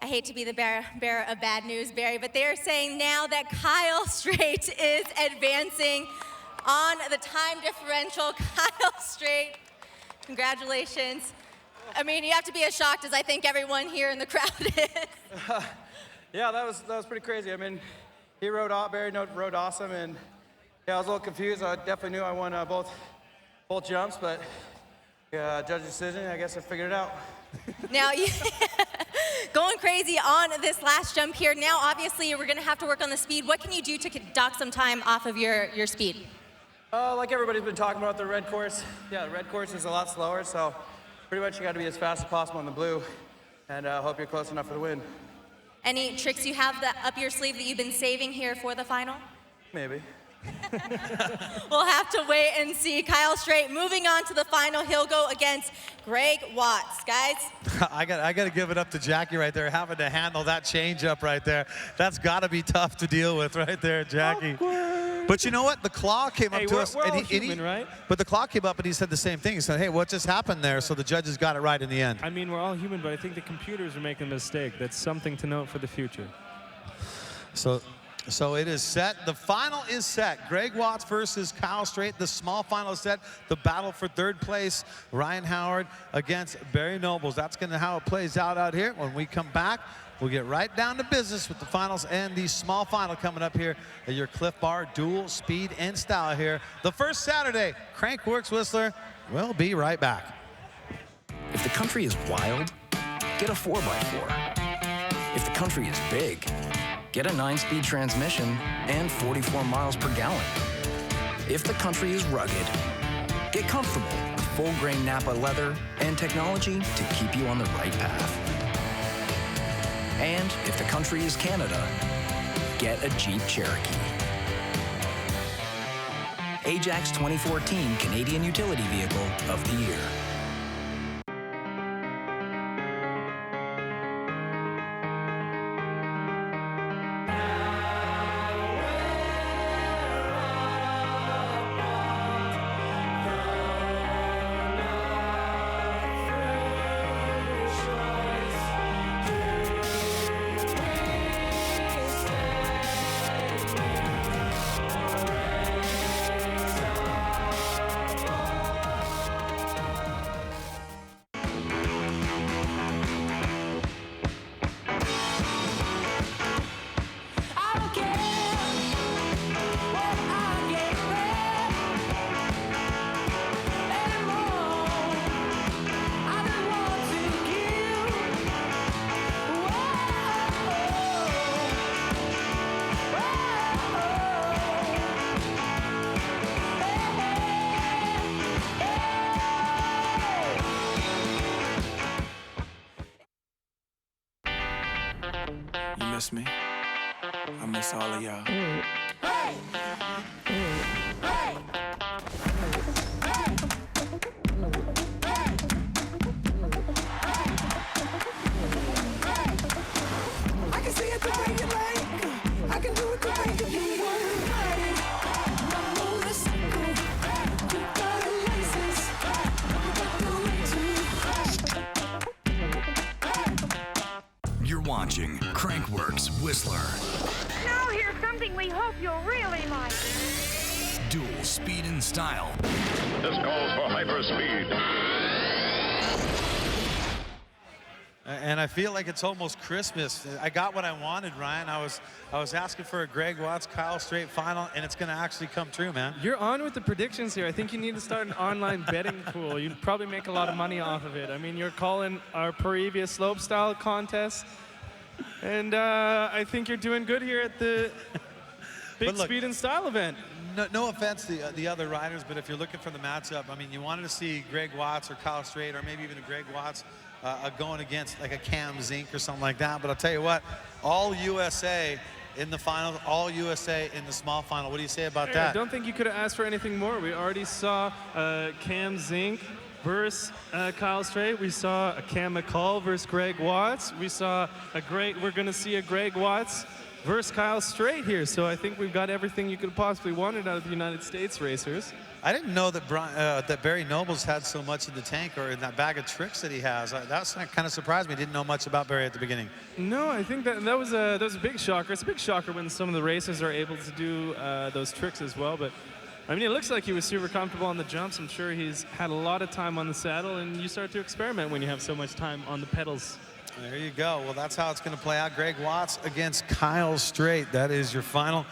I hate to be the bearer of bad news, Barry, but they're saying now that Kyle Strait is advancing on the time differential. Kyle Strait, congratulations. I mean, you have to be as shocked as I think everyone here in the crowd is. Yeah, that was pretty crazy. I mean, he rode awesome, and yeah, I was a little confused. I definitely knew I won both jumps, but judge decision, I guess I figured it out. Now, going crazy on this last jump here. Now, obviously, we're going to have to work on the speed. What can you do to dock some time off of your speed? Like everybody's been talking about the red course. Yeah, the red course is a lot slower, so pretty much you got to be as fast as possible on the blue, and hope you're close enough for the win. Any tricks you have up your sleeve that you've been saving here for the final? Maybe. We'll have to wait and see. Kyle Strait moving on to the final. He'll go against Greg Watts. Guys. I got to give it up to Jackie right there, having to handle that change up right there. That's got to be tough to deal with right there, Jackie. Awkward. But you know what? The claw came up to us. We're all human, right? But the claw came up and he said the same thing. He said, hey, what just happened there? So the judges got it right in the end. I mean, we're all human, but I think the computers are making a mistake. That's something to note for the future. So it is set. The final is set. Greg Watts versus Kyle Strait. The small final is set. The battle for third place. Ryan Howard against Barry Nobles. That's going to how it plays out here. When we come back, we'll get right down to business with the finals and the small final coming up here at your Clif Bar dual speed and style here. The first Saturday, Crankworx Whistler. We'll be right back. If the country is wild, get a 4x4. If the country is big, get a 9-speed transmission and 44 miles per gallon. If the country is rugged, get comfortable with full-grain Napa leather and technology to keep you on the right path. And if the country is Canada, get a Jeep Cherokee. Ajax 2014 Canadian Utility Vehicle of the Year. You miss me? I miss all of y'all. Hey! Hey! Hey! I can see it the way you lay. I can do it the way you ride it. My motorcycle. You got a license. You're watching Crankworx Whistler. Now here's something we hope you'll really like. Dual speed and style. This calls for hyperspeed. And I feel like it's almost Christmas. I got what I wanted, Ryan. I was asking for a Greg Watts, Kyle Strait final, and it's going to actually come true, man. You're on with the predictions here. I think you need to start an online betting pool. You'd probably make a lot of money off of it. I mean, you're calling our previous slope style contest, and I think you're doing good here at the big look, speed and style event. No offense to the other riders, but if you're looking for the matchup, I mean, you wanted to see Greg Watts or Kyle Strait or maybe even a Greg Watts going against like a Cam Zink or something like that. But I'll tell you what, all USA in the finals, all USA in the small final. What do you say about that? I don't think you could have asked for anything more. We already saw Cam Zink versus Kyle Strait. We saw a Cam McCall versus Greg Watts. We saw we're going to see a Greg Watts versus Kyle Strait here. So I think we've got everything you could have possibly wanted out of the United States racers. I didn't know that that Barry Nobles had so much in the tank or in that bag of tricks that he has. That's kind of surprised me. Didn't know much about Barry at the beginning. No, I think that was a big shocker. It's a big shocker when some of the racers are able to do those tricks as well. But I mean, it looks like he was super comfortable on the jumps. I'm sure he's had a lot of time on the saddle, and you start to experiment when you have so much time on the pedals. There you go. Well, that's how it's going to play out. Greg Watts against Kyle Strait. That is your final.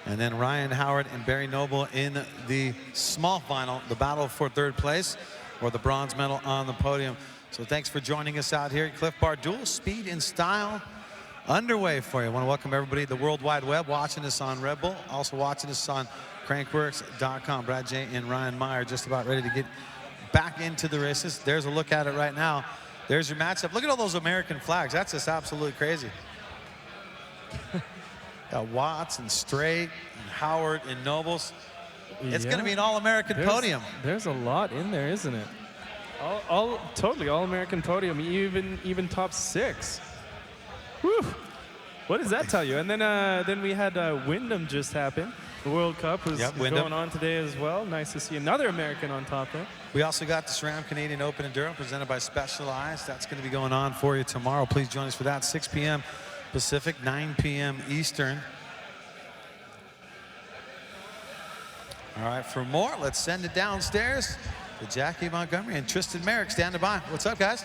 And then Ryan Howard and Barry Noble in the small final, the battle for third place or the bronze medal on the podium. So thanks for joining us out here at Clif Bar. Dual Speed and Style underway for you. I want to welcome everybody at the World Wide Web watching us on Red Bull, also watching us on Crankworx.com. Brad J and Ryan Meyer just about ready to get back into the races. There's a look at it right now. There's your matchup. Look at all those American flags. That's just absolutely crazy. Got Watts and Strait and Howard and Nobles. It's going to be an all-American podium. There's a lot in there, isn't it? Totally all-American podium, even top 6. Whew. What does that tell you? And then we had Wyndham just happen. The World Cup was going on today as well. Nice to see another American on top there. We also got the SRAM Canadian Open Enduro presented by Specialized. That's going to be going on for you tomorrow. Please join us for that, 6 p.m. Pacific, 9 p.m. Eastern. All right, for more, let's send it downstairs to Jackie Montgomery and Tristan Merrick standing by. What's up, guys?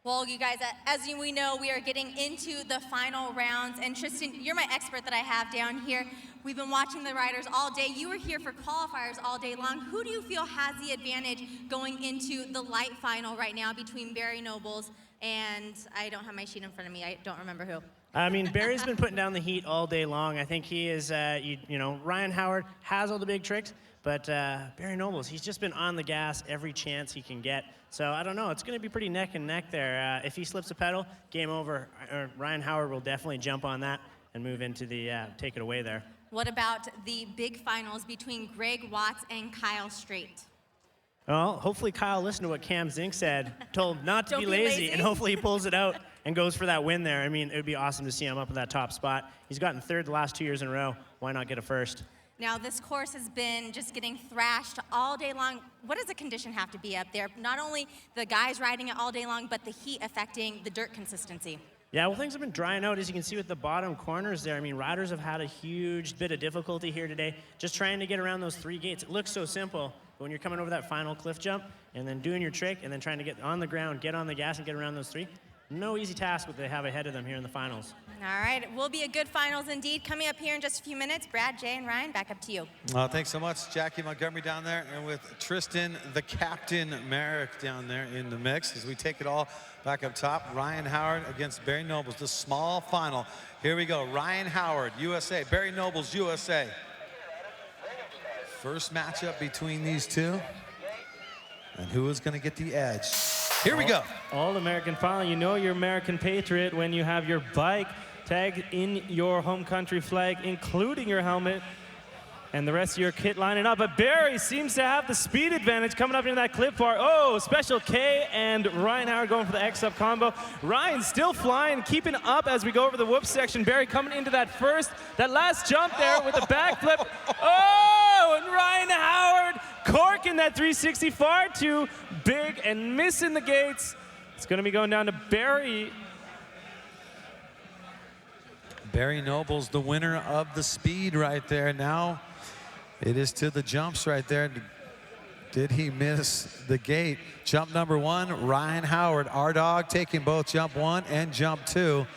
Well, you guys, as we know, we are getting into the final rounds. And Tristan, you're my expert that I have down here. We've been watching the riders all day. You were here for qualifiers all day long. Who do you feel has the advantage going into the light final right now between Barry Nobles and, I don't have my sheet in front of me, I don't remember who. I mean, Barry's been putting down the heat all day long. I think he is, you know, Ryan Howard has all the big tricks, but Barry Nobles, he's just been on the gas every chance he can get. So I don't know, it's going to be pretty neck and neck there. If he slips a pedal, game over. Ryan Howard will definitely jump on that and move into the take it away there. What about the big finals between Greg Watts and Kyle Strait? Well, hopefully Kyle listened to what Cam Zink said, told him not to be lazy, and hopefully he pulls it out and goes for that win there. I mean, it would be awesome to see him up in that top spot. He's gotten third the last 2 years in a row. Why not get a first? Now, this course has been just getting thrashed all day long. What does the condition have to be up there? Not only the guys riding it all day long, but the heat affecting the dirt consistency. Yeah, well, things have been drying out, as you can see with the bottom corners there. I mean, riders have had a huge bit of difficulty here today, just trying to get around those 3 gates. It looks so simple, but when you're coming over that final cliff jump and then doing your trick and then trying to get on the ground, get on the gas and get around those 3, no easy task what they have ahead of them here in the finals. All right, it will be a good finals indeed. Coming up here in just a few minutes, Brad, Jay, and Ryan, back up to you. Thanks so much, Jackie Montgomery down there, and with Tristan, the Captain Merrick down there in the mix as we take it all back up top. Ryan Howard against Barry Nobles, the small final. Here we go, Ryan Howard, USA, Barry Nobles, USA. First matchup between these two, and who is going to get the edge? Here we go. All-American final. You know you're American patriot when you have your bike tagged in your home country flag, including your helmet and the rest of your kit lining up. But Barry seems to have the speed advantage coming up into that Clif Bar. Oh, Special K and Ryan Howard going for the X-Up combo. Ryan still flying, keeping up as we go over the whoop section. Barry coming into that last jump there with the backflip. Oh, and Ryan Howard corking that 360 far too big and missing the gates. It's going to be going down to Barry. Barry Nobles, the winner of the speed right there. Now it is to the jumps right there. Did he miss the gate? Jump number 1, Ryan Howard, our dog, taking both jump 1 and jump 2.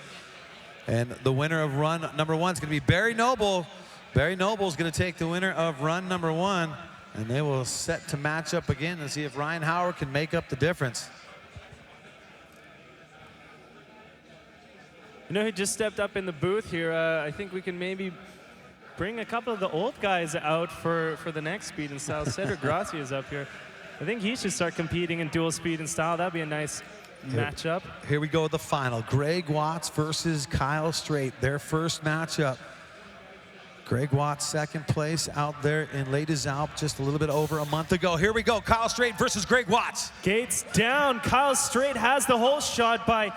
And the winner of run number 1 is going to be Barry Noble. Barry Noble is going to take the winner of run number 1. And they will set to match up again and see if Ryan Howard can make up the difference. You know who just stepped up in the booth here? I think we can maybe bring a couple of the old guys out for the next speed and style. Cedric Grassi is up here. I think he should start competing in dual speed and style. That'd be a nice matchup. Here we go, the final. Greg Watts versus Kyle Strait, their first matchup. Greg Watts, second place out there in Les Deux Alpes just a little bit over a month ago. Here we go, Kyle Strait versus Greg Watts. Gates down. Kyle Strait has the whole shot by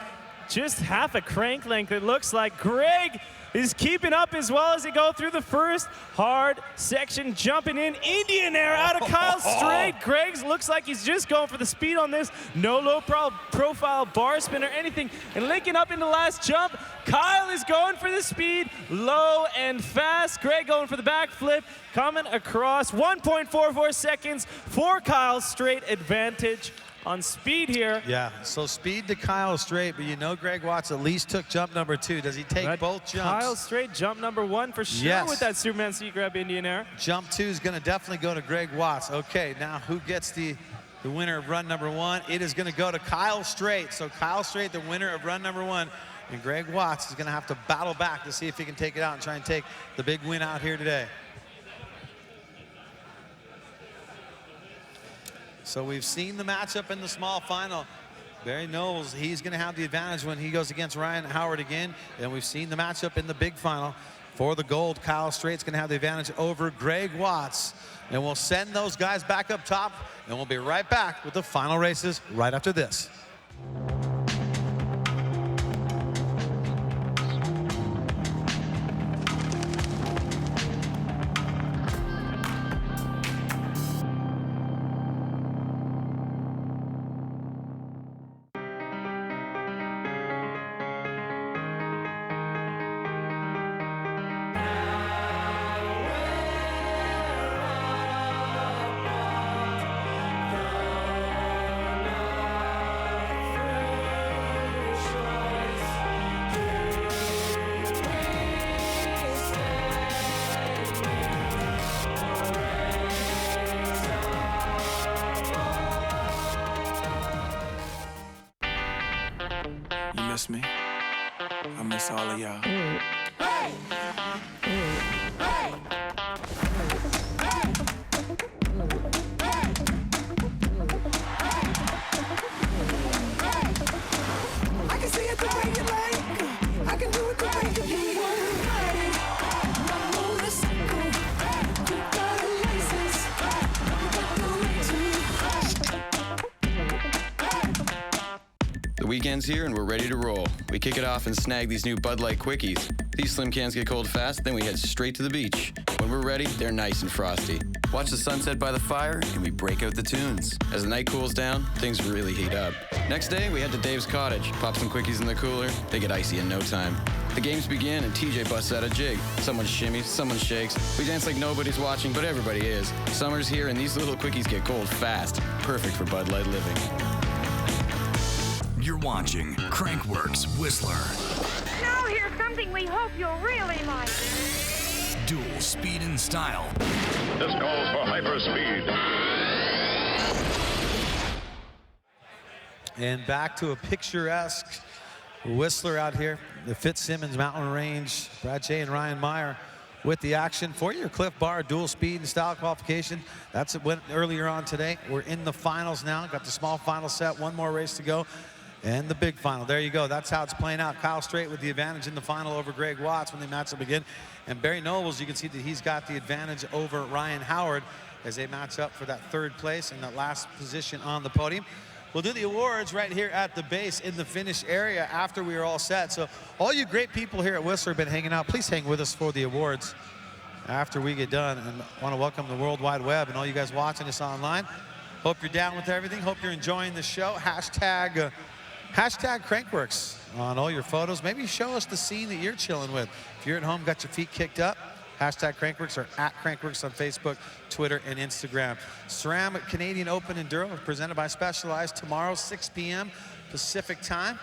just half a crank length. It looks like Greg is keeping up as well as they go through the first hard section, jumping in Indian air out of Kyle Strait. Greg's looks like he's just going for the speed on this. No low profile bar spin or anything. And linking up in the last jump, Kyle is going for the speed, low and fast. Greg going for the backflip, coming across 1.44 seconds for Kyle Strait advantage on speed here. Yeah, so speed to Kyle Strait, but you know Greg Watts at least took jump number 2. Does he take both jumps? Kyle Strait, jump number 1 for sure Yes. with that Superman seat grab Indian Air. Jump 2 is going to definitely go to Greg Watts. Okay, now who gets the winner of run number 1? It is going to go to Kyle Strait. So Kyle Strait, the winner of run number 1, and Greg Watts is going to have to battle back to see if he can take it out and try and take the big win out here today. So we've seen the matchup in the small final. Barry Nobles, he's going to have the advantage when he goes against Ryan Howard again. And we've seen the matchup in the big final. For the gold, Kyle Strait's going to have the advantage over Greg Watts. And we'll send those guys back up top, and we'll be right back with the final races right after this. You miss me? I miss all of y'all. I can see it the way you like. I can do it the way you want. Ride it. My motorcycle. You got a license. You got the right to. The weekend's here and we're ready to roll. We kick it off and snag these new Bud Light Quickies. These slim cans get cold fast, then we head straight to the beach. When we're ready, they're nice and frosty. Watch the sunset by the fire and we break out the tunes. As the night cools down, things really heat up. Next day, we head to Dave's cottage, pop some quickies in the cooler. They get icy in no time. The games begin and TJ busts out a jig. Someone shimmies, someone shakes. We dance like nobody's watching, but everybody is. Summer's here and these little quickies get cold fast. Perfect for Bud Light living. You're watching Crankworx Whistler. Now here's something we hope you'll really like. Dual speed and style. This calls for hyperspeed. And back to a picturesque Whistler out here. The Fitzsimmons Mountain Range. Brad Jay and Ryan Meyer with the action for your Clif Bar dual speed and style qualification. That's it went earlier on today. We're in the finals now. Got the small final set. One more race to go. And the big final. There you go. That's how it's playing out. Kyle Strait with the advantage in the final over Greg Watts when they match up again. And Barry Nobles, you can see that he's got the advantage over Ryan Howard as they match up for that third place and that last position on the podium. We'll do the awards right here at the base in the finish area after we are all set. So all you great people here at Whistler have been hanging out. Please hang with us for the awards after we get done. And I want to welcome the World Wide Web and all you guys watching us online. Hope you're down with everything. Hope you're enjoying the show. Hashtag Crankworx on all your photos. Maybe show us the scene that you're chilling with. If you're at home, got your feet kicked up, hashtag Crankworx or at Crankworx on Facebook, Twitter, and Instagram. SRAM Canadian Open Enduro presented by Specialized tomorrow, 6 p.m. Pacific time,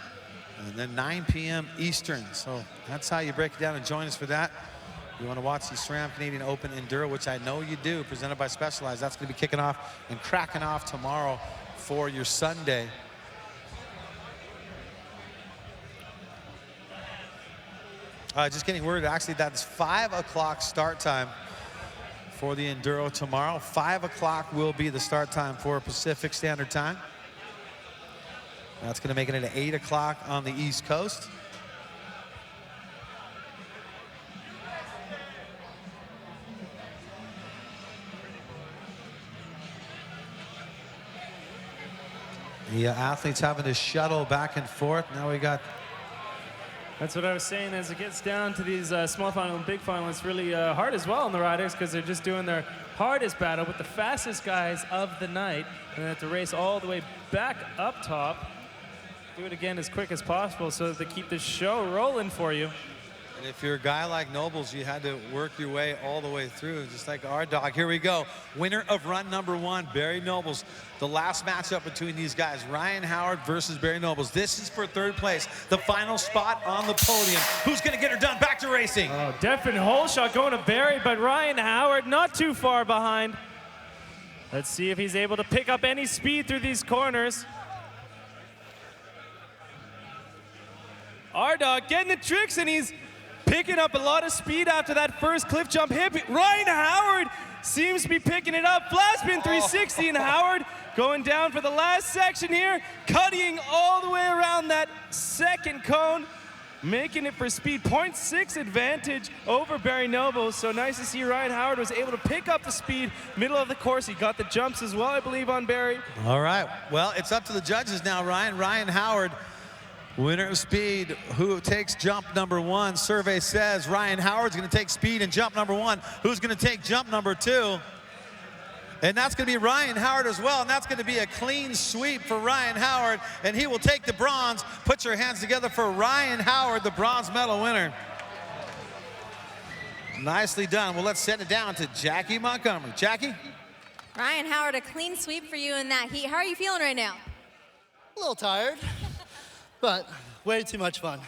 and then 9 p.m. Eastern. So that's how you break it down and join us for that. You want to watch the SRAM Canadian Open Enduro, which I know you do, presented by Specialized. That's going to be kicking off and cracking off tomorrow for your Sunday. Just getting word, actually, that's 5 o'clock start time for the Enduro tomorrow. 5 o'clock will be the start time for Pacific Standard Time. That's going to make it at 8 o'clock on the East Coast. The athletes having to shuttle back and forth. Now we got... That's what I was saying. As it gets down to these small final and big final, it's really hard as well on the riders because they're just doing their hardest battle with the fastest guys of the night. And they have to race all the way back up top. Do it again as quick as possible so that they keep the show rolling for you. And if you're a guy like Nobles, you had to work your way all the way through, just like our dog. Here we go. Winner of run number 1, Barry Nobles. The last matchup between these guys, Ryan Howard versus Barry Nobles. This is for 3rd place, the final spot on the podium. Who's going to get her done? Back to racing. Oh, definite hole shot going to Barry, but Ryan Howard not too far behind. Let's see if he's able to pick up any speed through these corners. Our dog getting the tricks, and he's picking up a lot of speed after that first cliff jump hit. Ryan Howard seems to be picking it up. Flat spin 360, and Howard going down for the last section here, cutting all the way around that second cone, making it for speed. 0.6 advantage over Barry Nobles. So nice to see Ryan Howard was able to pick up the speed middle of the course. He got the jumps as well, I believe, on Barry. All right. Well, it's up to the judges now, Ryan. Ryan Howard, winner of speed, who takes jump number 1. Survey says Ryan Howard's going to take speed and jump number 1. Who's going to take jump number 2? And that's going to be Ryan Howard as well. And that's going to be a clean sweep for Ryan Howard. And he will take the bronze. Put your hands together for Ryan Howard, the bronze medal winner. Nicely done. Well, let's send it down to Jackie Montgomery. Jackie? Ryan Howard, a clean sweep for you in that heat. How are you feeling right now? A little tired, but way too much fun.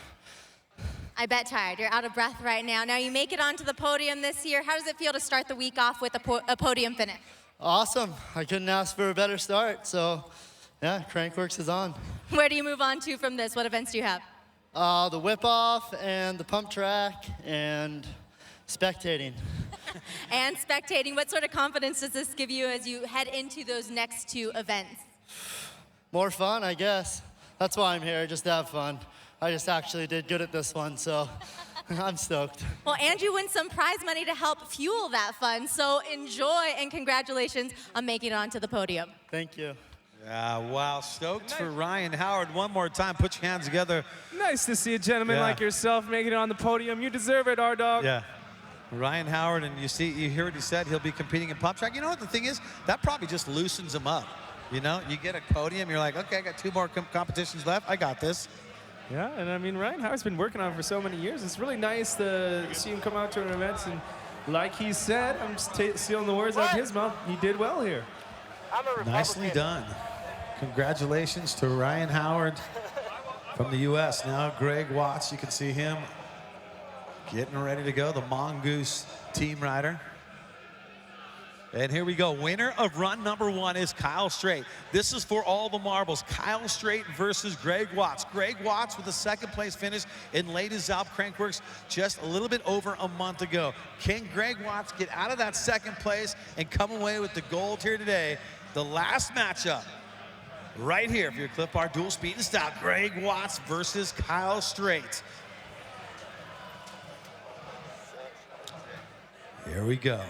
I bet tired. You're out of breath right now. Now you make it onto the podium this year. How does it feel to start the week off with a podium finish? Awesome. I couldn't ask for a better start. So, yeah, Crankworx is on. Where do you move on to from this? What events do you have? The whip off and the pump track and spectating. And spectating. What sort of confidence does this give you as you head into those next 2 events? More fun, I guess. That's why I'm here, just to have fun. I just actually did good at this one, so I'm stoked. Well, and you win some prize money to help fuel that fun, so enjoy and congratulations on making it onto the podium. Thank you. Yeah, wow, stoked for Ryan Howard. One more time, put your hands together. Nice to see a gentleman like yourself making it on the podium. You deserve it, our dog. Yeah. Ryan Howard, and you hear what he said, he'll be competing in pump track. You know what the thing is? That probably just loosens him up. You know, you get a podium, you're like, okay, I got 2 more competitions left. I got this. Yeah, and I mean, Ryan Howard's been working on it for so many years. It's really nice to see him come out to an event, and like he said, I'm just stealing the words out of his mouth, he did well here. Nicely done. Congratulations to Ryan Howard from the U.S. Now Greg Watts, you can see him getting ready to go, the Mongoose team rider. And here we go. Winner of run number 1 is Kyle Strait. This is for all the marbles. Kyle Strait versus Greg Watts. Greg Watts with a 2nd place finish in Ladies Alp Crankworx just a little bit over a month ago. Can Greg Watts get out of that 2nd place and come away with the gold here today? The last matchup right here for your Clif Bar dual speed and style. Greg Watts versus Kyle Strait. Here we go.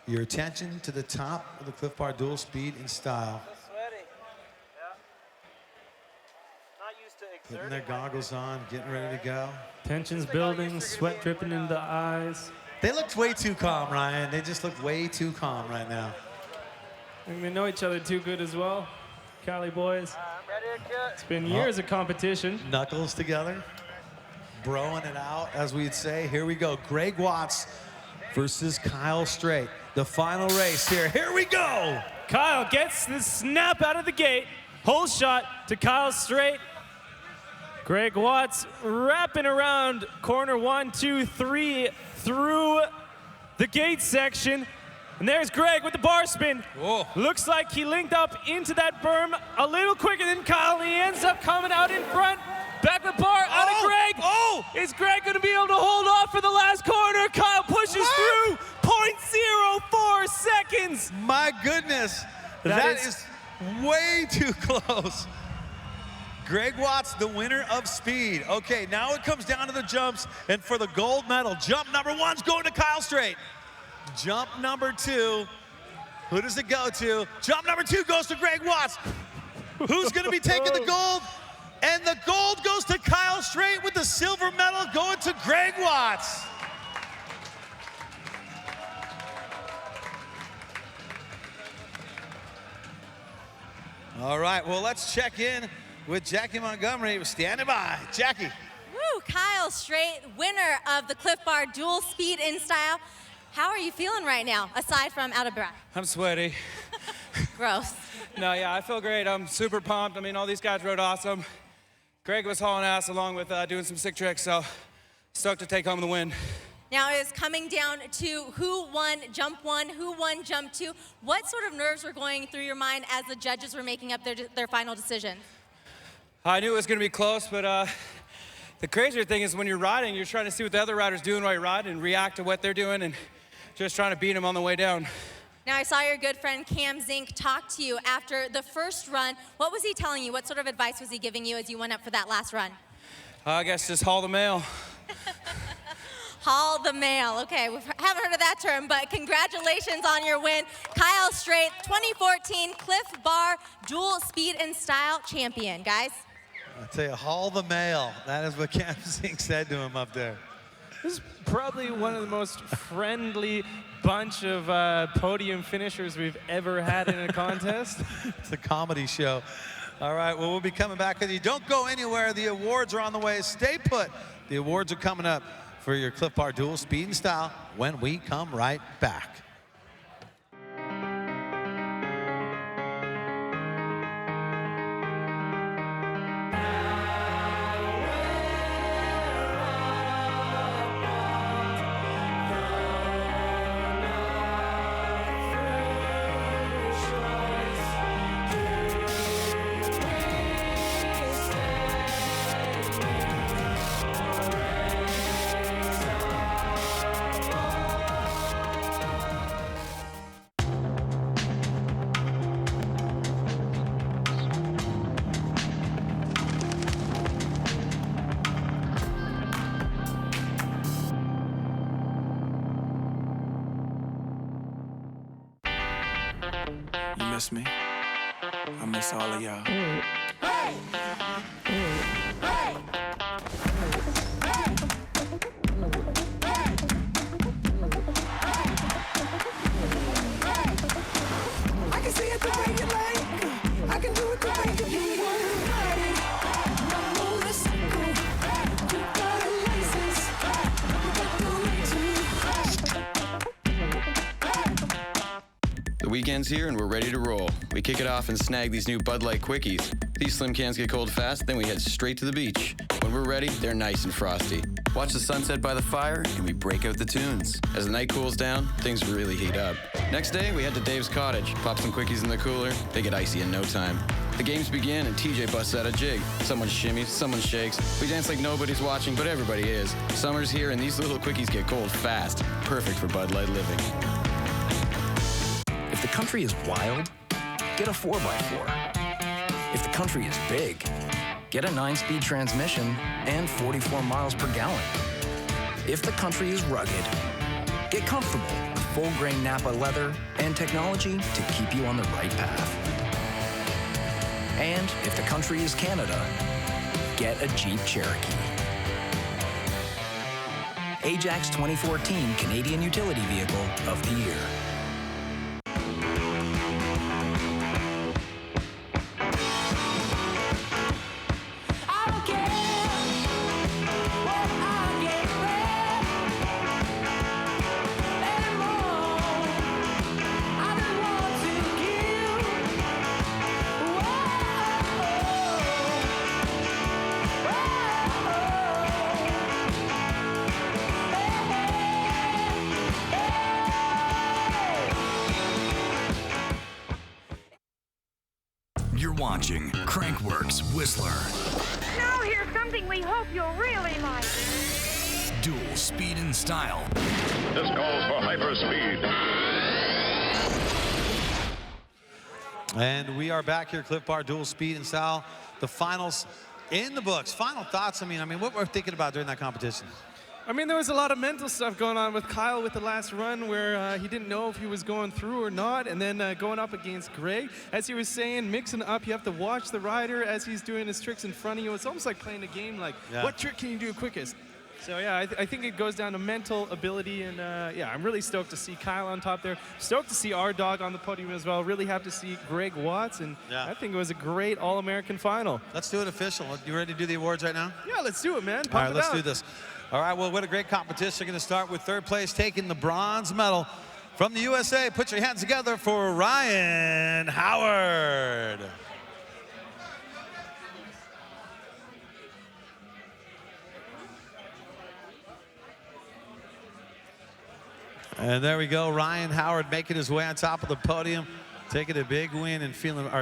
Your attention to the top of the Clif Bar dual speed and style. Putting their goggles on, getting ready to go. Tension's building, sweat dripping in the eyes. They looked way too calm, Ryan. They just look way too calm right now. And we know each other too good as well. Cali boys. It's been years of competition. Knuckles together, broing it out, as we'd say. Here we go. Greg Watts versus Kyle Strait. The final race here. Here we go. Kyle gets the snap out of the gate. Hole shot to Kyle Strait. Greg Watts wrapping around corner 1, 2, 3 through the gate section. And there's Greg with the bar spin. Whoa. Looks like he linked up into that berm a little quicker than Kyle. And he ends up coming out in front. Back the bar out of Greg. Oh! Is Greg going to be able to hold off for the last corner? Kyle pushes through. 0.04 seconds. My goodness. That is way too close. Greg Watts, the winner of speed. Okay, now it comes down to the jumps, and for the gold medal, jump number 1's going to Kyle Strait. Jump number 2, who does it go to? Jump number 2 goes to Greg Watts. Who's gonna be taking the gold? And the gold goes to Kyle Strait with the silver medal going to Greg Watts. All right, well, let's check in with Jackie Montgomery. Standing by. Jackie. Woo, Kyle Strait, winner of the Clif Bar Dual Speed in Style. How are you feeling right now, aside from out of breath? I'm sweaty. Gross. No, yeah, I feel great. I'm super pumped. I mean, all these guys rode awesome. Greg was hauling ass along with doing some sick tricks, so stoked to take home the win. Now it's coming down to who won jump 1, who won jump 2. What sort of nerves were going through your mind as the judges were making up their final decision? I knew it was going to be close, but the crazier thing is when you're riding, you're trying to see what the other rider's doing while you're riding and react to what they're doing and just trying to beat them on the way down. Now I saw your good friend Cam Zink talk to you after the first run. What was he telling you? What sort of advice was he giving you as you went up for that last run? I guess just haul the mail. Haul the mail. Okay, we haven't heard of that term, but congratulations on your win. Kyle Strait, 2014 Clif Bar Dual Speed and Style champion, guys. I tell you, haul the mail. That is what Cam Zink said to him up there. This is probably one of the most friendly bunch of podium finishers we've ever had in a contest. It's a comedy show. All right, well, we'll be coming back with you. Don't go anywhere. The awards are on the way. Stay put. The awards are coming up for your Clif Bar Dual Speed and Style when we come right back. You miss me? I miss all of y'all. I can see it the way you like. I can do it the way you want it. My motorcycle. You got a license. Got the right The weekend's here and we're ready to roll. We kick it off and snag these new Bud Light Quickies. These slim cans get cold fast, then we head straight to the beach. When we're ready, they're nice and frosty. Watch the sunset by the fire and we break out the tunes. As the night cools down, things really heat up. Next day, we head to Dave's cottage, pop some quickies in the cooler. They get icy in no time. The games begin and TJ busts out a jig. Someone shimmies, someone shakes. We dance like nobody's watching, but everybody is. Summer's here and these little quickies get cold fast. Perfect for Bud Light living. If the country is wild, get a 4x4. If the country is big, get a 9-speed transmission and 44 miles per gallon. If the country is rugged, get comfortable with full-grain Napa leather and technology to keep you on the right path. And if the country is Canada, get a Jeep Cherokee. Ajax 2014 Canadian Utility Vehicle of the Year. You're watching Crankworx Whistler. Now here's something we hope you'll really like. Dual speed and style. This calls for hyperspeed. And we are back here, Clif Bar Dual Speed and Style. The finals in the books. Final thoughts. I mean, what we're thinking about during that competition. I mean, there was a lot of mental stuff going on with Kyle with the last run where he didn't know if he was going through or not, and then going up against Greg. As he was saying, mixing up, you have to watch the rider as he's doing his tricks in front of you. It's almost like playing a game like, what trick can you do quickest? So yeah, I think it goes down to mental ability, and yeah, I'm really stoked to see Kyle on top there. Stoked to see our dog on the podium as well. Really happy to see Greg Watts, and I think it was a great All-American final. Let's do it official. You ready to do the awards right now? Yeah, let's do it, man. All right, Pump it let's out. do this. All right, well, what a great competition. We're going to start with third place, taking the bronze medal from the USA. Put your hands together for Ryan Howard. And there we go, Ryan Howard making his way on top of the podium, taking a big win and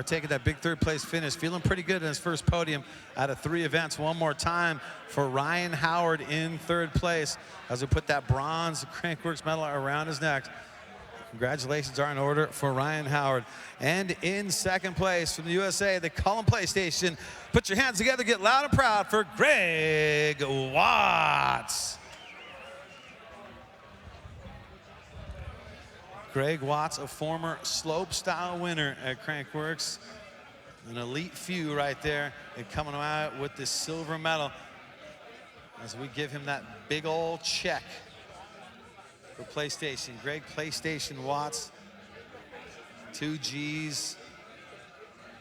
taking that big third place finish, feeling pretty good in his first podium out of 3 events. One more time for Ryan Howard in third place as we put that bronze Crankworx medal around his neck. Congratulations are in order for Ryan Howard. And in second place from the USA, the Column PlayStation. Put your hands together, get loud and proud for Greg Watts. Greg Watts, a former slope-style winner at Crankworx. An elite few right there, and coming out with this silver medal as we give him that big old check for PlayStation. Greg PlayStation Watts, 2 G's,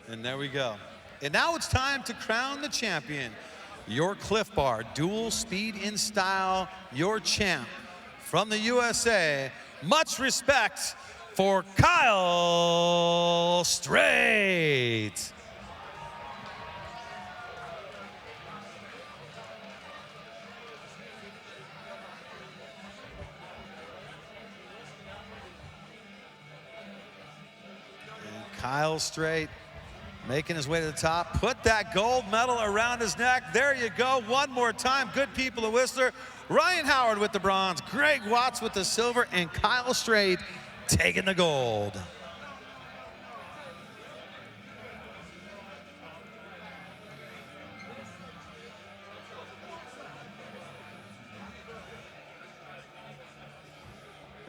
and there we go. And now it's time to crown the champion. Your Clif Bar, dual speed in style, your champ from the USA. Much respect for Kyle Strait. And Kyle Strait making his way to the top. Put that gold medal around his neck. There you go. One more time. Good people of Whistler. Ryan Howard with the bronze, Greg Watts with the silver, and Kyle Strait taking the gold.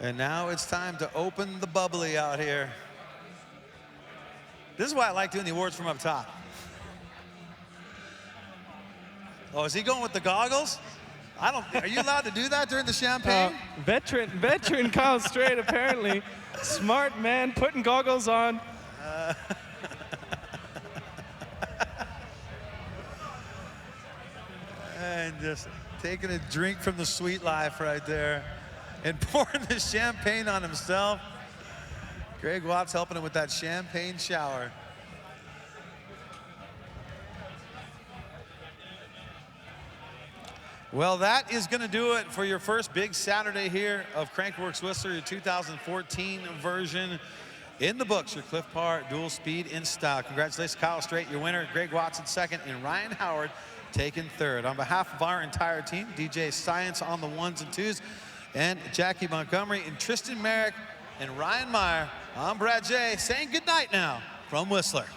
And now it's time to open the bubbly out here. This is why I like doing the awards from up top. Oh, is he going with the goggles? Are you allowed to do that during the champagne? Veteran Kyle Strait, apparently. Smart man, putting goggles on. And just taking a drink from the sweet life right there and pouring the champagne on himself. Greg Watts helping him with that champagne shower. Well, that is going to do it for your first big Saturday here of Crankworx Whistler, your 2014 version. In the books, your Clif Bar dual speed in style. Congratulations, Kyle Strait, your winner. Greg Watts in second, and Ryan Howard taking third. On behalf of our entire team, DJ Science on the 1s and 2s, and Jackie Montgomery and Tristan Merrick and Ryan Meyer, I'm Brad J. saying good night now from Whistler.